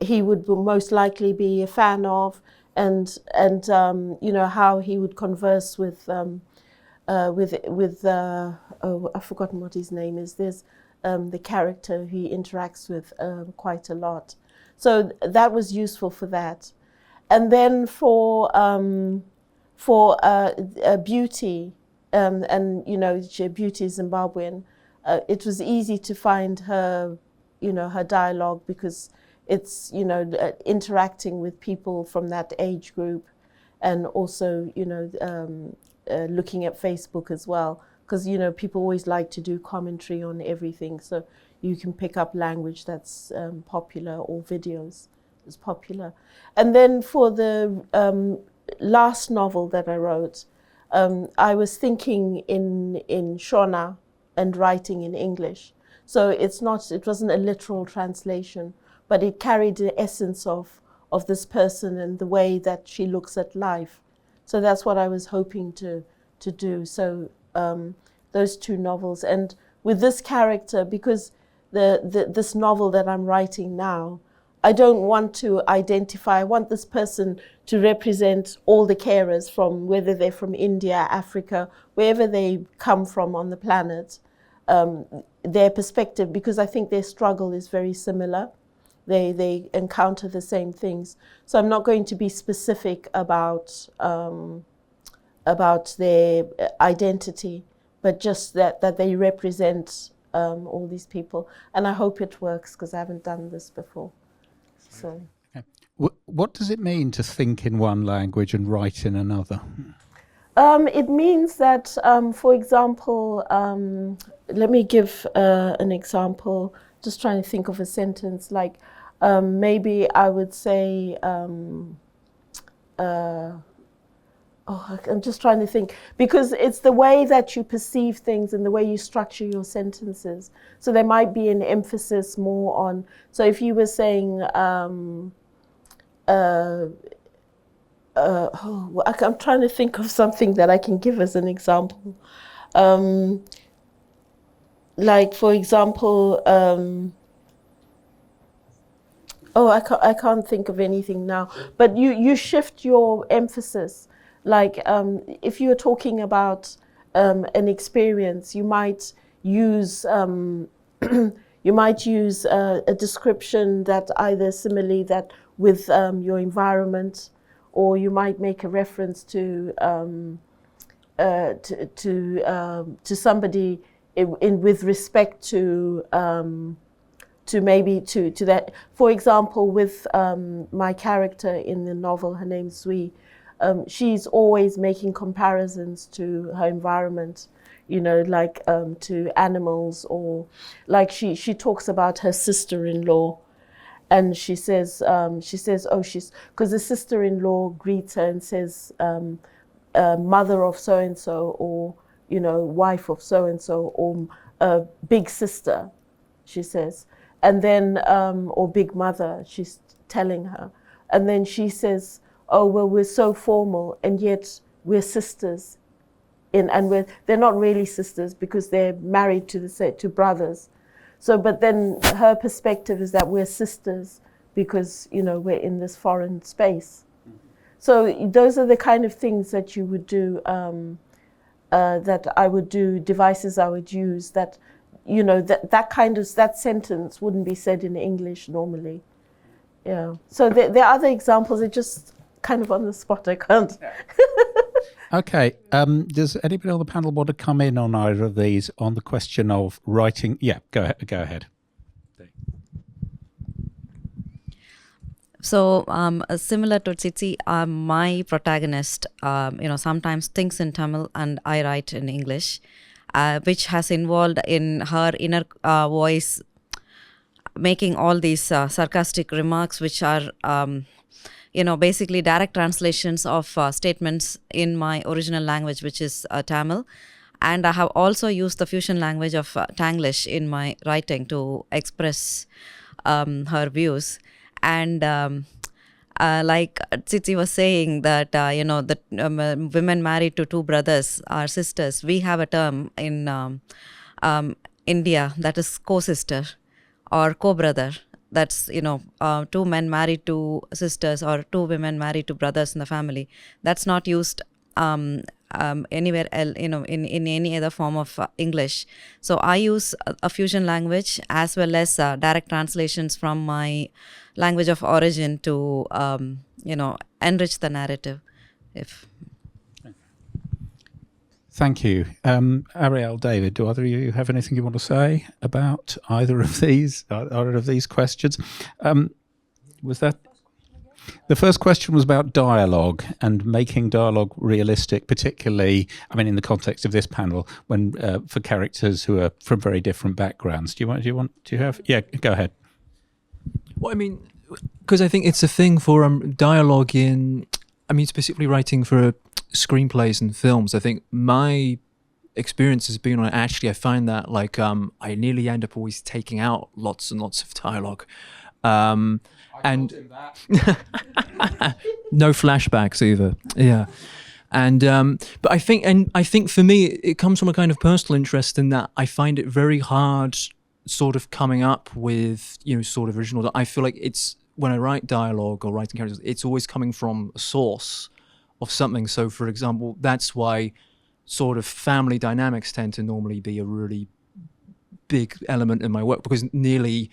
he would most likely be a fan of, and how he would converse with I've forgotten what his name is. There's the character he interacts with quite a lot. So that was useful for that. And then for beauty, Beauty is Zimbabwean, it was easy to find her, her dialogue, because it's, interacting with people from that age group, and also, looking at Facebook as well, because, you know, people always like to do commentary on everything. So you can pick up language that's popular, or videos that's popular. And then for the last novel that I wrote, I was thinking in Shona and writing in English. So it wasn't a literal translation, but it carried the essence of this person and the way that she looks at life. So that's what I was hoping to do. So those two novels. And with this character, because this novel that I'm writing now, I don't want to identify, I want this person to represent all the carers, from whether they're from India, Africa, wherever they come from on the planet, their perspective, because I think their struggle is very similar. They encounter the same things. So I'm not going to be specific about their identity, but just that they represent all these people. And I hope it works, because I haven't done this before. So. Okay. What does it mean to think in one language and write in another? It means that, for example, let me give an example, just trying to think of a sentence, like maybe I would say, I'm just trying to think, because it's the way that you perceive things and the way you structure your sentences. So there might be an emphasis more on, so if you were saying, I'm trying to think of something that I can give as an example. Like, for example, I can't think of anything now, but you shift your emphasis. Like, if you're talking about an experience, you might use a description that either simile that with your environment, or you might make a reference to somebody with respect to maybe to that. For example, with my character in the novel, her name's Zui. She's always making comparisons to her environment, you know, like to animals, or like she talks about her sister-in-law, and she says, oh, she's, because the sister-in-law greets her and says, mother of so-and-so, or, you know, wife of so-and-so, or big sister, she says, and then, or big mother, she's telling her, and then she says, oh, well, we're so formal, and yet we're sisters. And they're not really sisters, because they're married to brothers. So, but then her perspective is that we're sisters because, you know, we're in this foreign space. So those are the kind of things that you would do, that I would do, devices I would use, that, you know, that sentence wouldn't be said in English normally. Yeah. So there are other examples. It just kind of on the spot, I can't. Okay. Does anybody on the panel want to come in on either of these on the question of writing? Yeah, go ahead. So similar to Tsitsi, my protagonist, sometimes thinks in Tamil and I write in English, which has involved in her inner voice making all these sarcastic remarks, which are basically direct translations of statements in my original language, which is Tamil. And I have also used the fusion language of Tanglish in my writing to express her views. And like Tsitsi was saying that, women married to two brothers are sisters. We have a term in India that is co-sister or co-brother. That's, two men married to sisters or two women married to brothers in the family. That's not used anywhere else, in any other form of English. So I use a fusion language as well as direct translations from my language of origin to, enrich the narrative. Thank you. Ariel, David, do either of you have anything you want to say about either of these questions? Was that? The first question was about dialogue and making dialogue realistic, particularly, I mean, in the context of this panel, when for characters who are from very different backgrounds. Do you have? Yeah, go ahead. Well, I mean, because I think it's a thing for dialogue in, I mean, specifically writing for screenplays and films. I think my experience has been on, actually, I find that like I nearly end up always taking out lots and lots of dialogue. And no flashbacks either. Yeah. And but I think for me it comes from a kind of personal interest in that I find it very hard sort of coming up with, you know, sort of original. I feel like it's, when I write dialogue or writing characters, it's always coming from a source of something. So for example, that's why sort of family dynamics tend to normally be a really big element in my work, because nearly,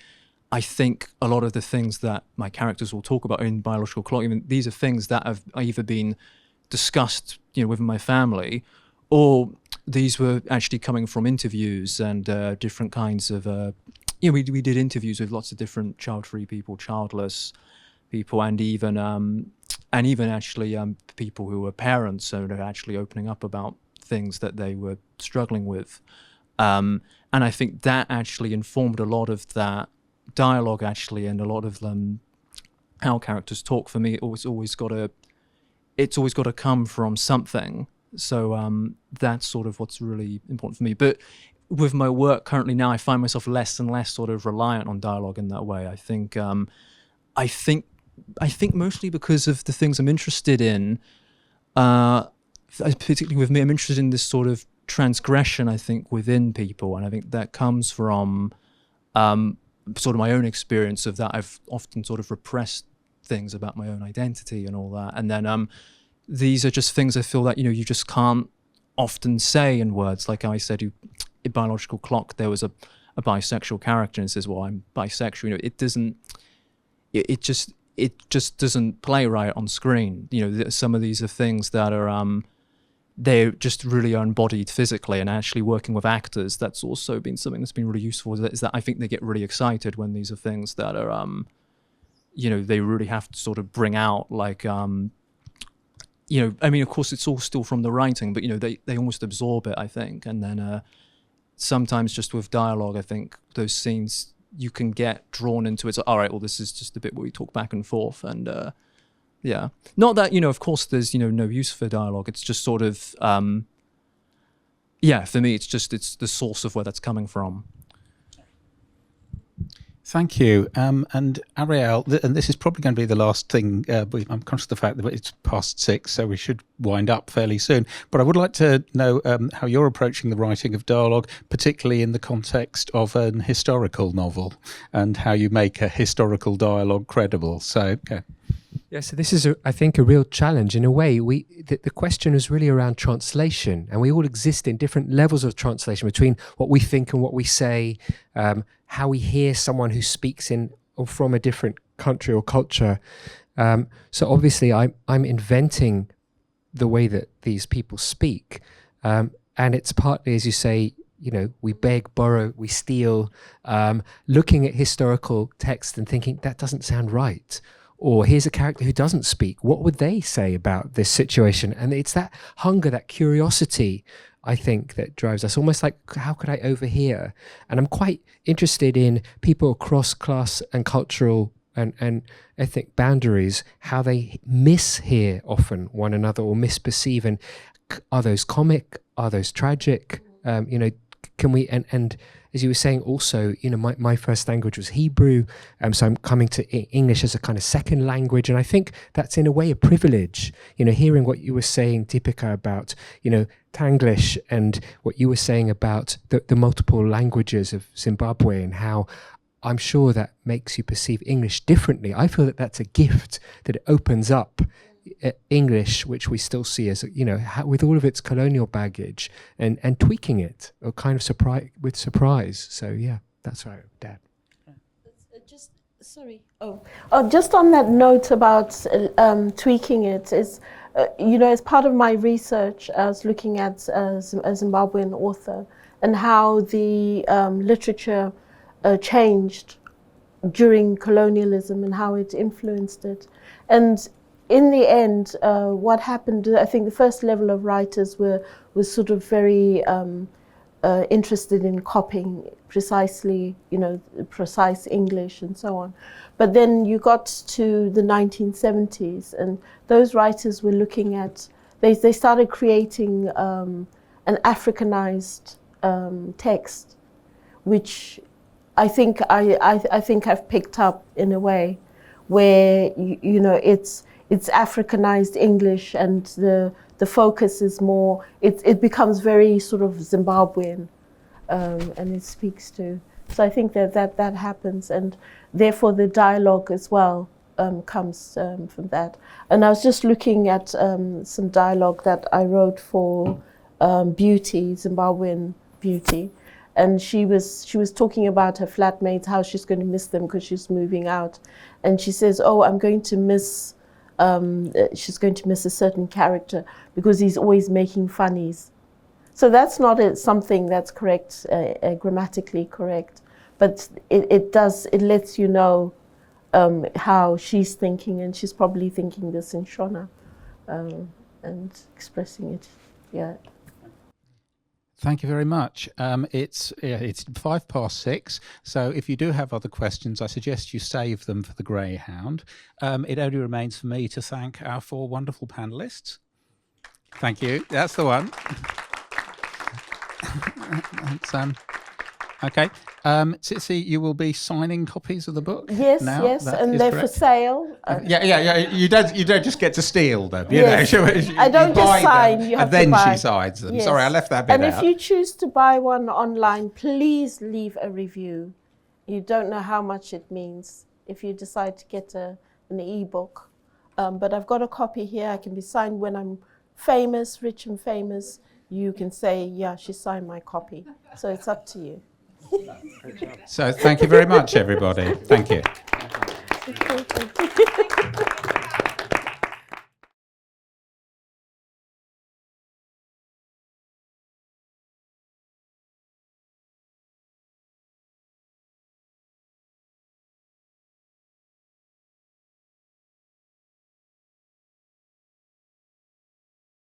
I think a lot of the things that my characters will talk about in Biological Clock, even these are things that have either been discussed, you know, within my family, or these were actually coming from interviews and different kinds of, you know, we did interviews with lots of different child-free people, childless people, and even actually people who were parents and are actually opening up about things that they were struggling with. And I think that actually informed a lot of that dialogue, actually, and a lot of how characters talk. For me, it's always got to come from something. So that's sort of what's really important for me. But with my work currently now, I find myself less and less sort of reliant on dialogue in that way. I think mostly because of the things I'm interested in, particularly with me, I'm interested in this sort of transgression, I think, within people. And I think that comes from sort of my own experience of that. I've often sort of repressed things about my own identity and all that. And then these are just things I feel that, you know, you just can't often say in words. Like I said, in Biological Clock, there was a bisexual character and says, well, I'm bisexual. You know, it just doesn't play right on screen. You know, some of these are things that are, they just really are embodied physically, and actually working with actors, that's also been something that's been really useful, is that I think they get really excited when these are things that are, you know, they really have to sort of bring out, like, you know, I mean, of course, it's all still from the writing, but, you know, they almost absorb it, I think. And then sometimes just with dialogue, I think those scenes, you can get drawn into it. It's like, all right, well, this is just a bit where we talk back and forth. And yeah, not that, you know, of course, there's, you know, no use for dialogue. It's just sort of, yeah, for me, it's the source of where that's coming from. Thank you. And Ariel, and this is probably going to be the last thing, I'm conscious of the fact that it's past 6, so we should wind up fairly soon. But I would like to know how you're approaching the writing of dialogue, particularly in the context of an historical novel, and how you make a historical dialogue credible. So, okay. Yeah, so this is, I think, a real challenge. In a way, the question is really around translation, and we all exist in different levels of translation between what we think and what we say, how we hear someone who speaks in or from a different country or culture. So obviously, I'm inventing the way that these people speak, and it's partly, as you say, you know, we beg, borrow, we steal, looking at historical text and thinking that doesn't sound right. Or here's a character who doesn't speak. What would they say about this situation? And it's that hunger, that curiosity, I think, that drives us. Almost like, how could I overhear? And I'm quite interested in people across class and cultural and ethnic boundaries, how they mishear often one another or misperceive. And are those comic? Are those tragic? You know, can we, and as you were saying also, you know, my first language was Hebrew, so I'm coming to English as a kind of second language, and I think that's in a way a privilege. You know, hearing what you were saying, Deepika, about, you know, Tanglish, and what you were saying about the multiple languages of Zimbabwe, and how I'm sure that makes you perceive English differently. I feel that that's a gift, that it opens up English, which we still see as, you know, with all of its colonial baggage, and tweaking it, or kind of surprise. So yeah, that's right, Dad. Just on that note about tweaking it, is you know, as part of my research, I was looking at a Zimbabwean author and how the literature changed during colonialism and how it influenced it. And in the end, what happened, I think the first level of writers was sort of very interested in copying precisely, precise English and so on. But then you got to the 1970s, and those writers were looking at, they started creating an Africanized text, which I think I've picked up in a way, where it's Africanized English, and the focus is more, it becomes very sort of Zimbabwean, and it speaks to. So I think that happens, and therefore the dialogue as well comes from that. And I was just looking at some dialogue that I wrote for Beauty, Zimbabwean Beauty, and she was talking about her flatmates, how she's going to miss them because she's moving out, and she says, "Oh, I'm going to miss." She's going to miss a certain character because he's always making funnies. So that's not something that's correct, grammatically correct, but it lets you know how she's thinking, and she's probably thinking this in Shona and expressing it. Yeah. Thank you very much. It's 6:05, so if you do have other questions, I suggest you save them for the Greyhound. It only remains for me to thank our 4 wonderful panellists. Thank you. That's the one. Okay. Tsitsi, you will be signing copies of the book? Yes, now? yes, That and is they're correct? for sale. Yeah. You don't just get to steal them. Yes. I don't just sign. You have and then to buy. she signs them. Yes. Sorry, I left that bit and out. And if you choose to buy one online, please leave a review. You don't know how much it means if you decide to get an e-book. But I've got a copy here. I can be signed when I'm famous, rich and famous. You can say, yeah, she signed my copy. So it's up to you. So thank you very much, everybody. Thank you.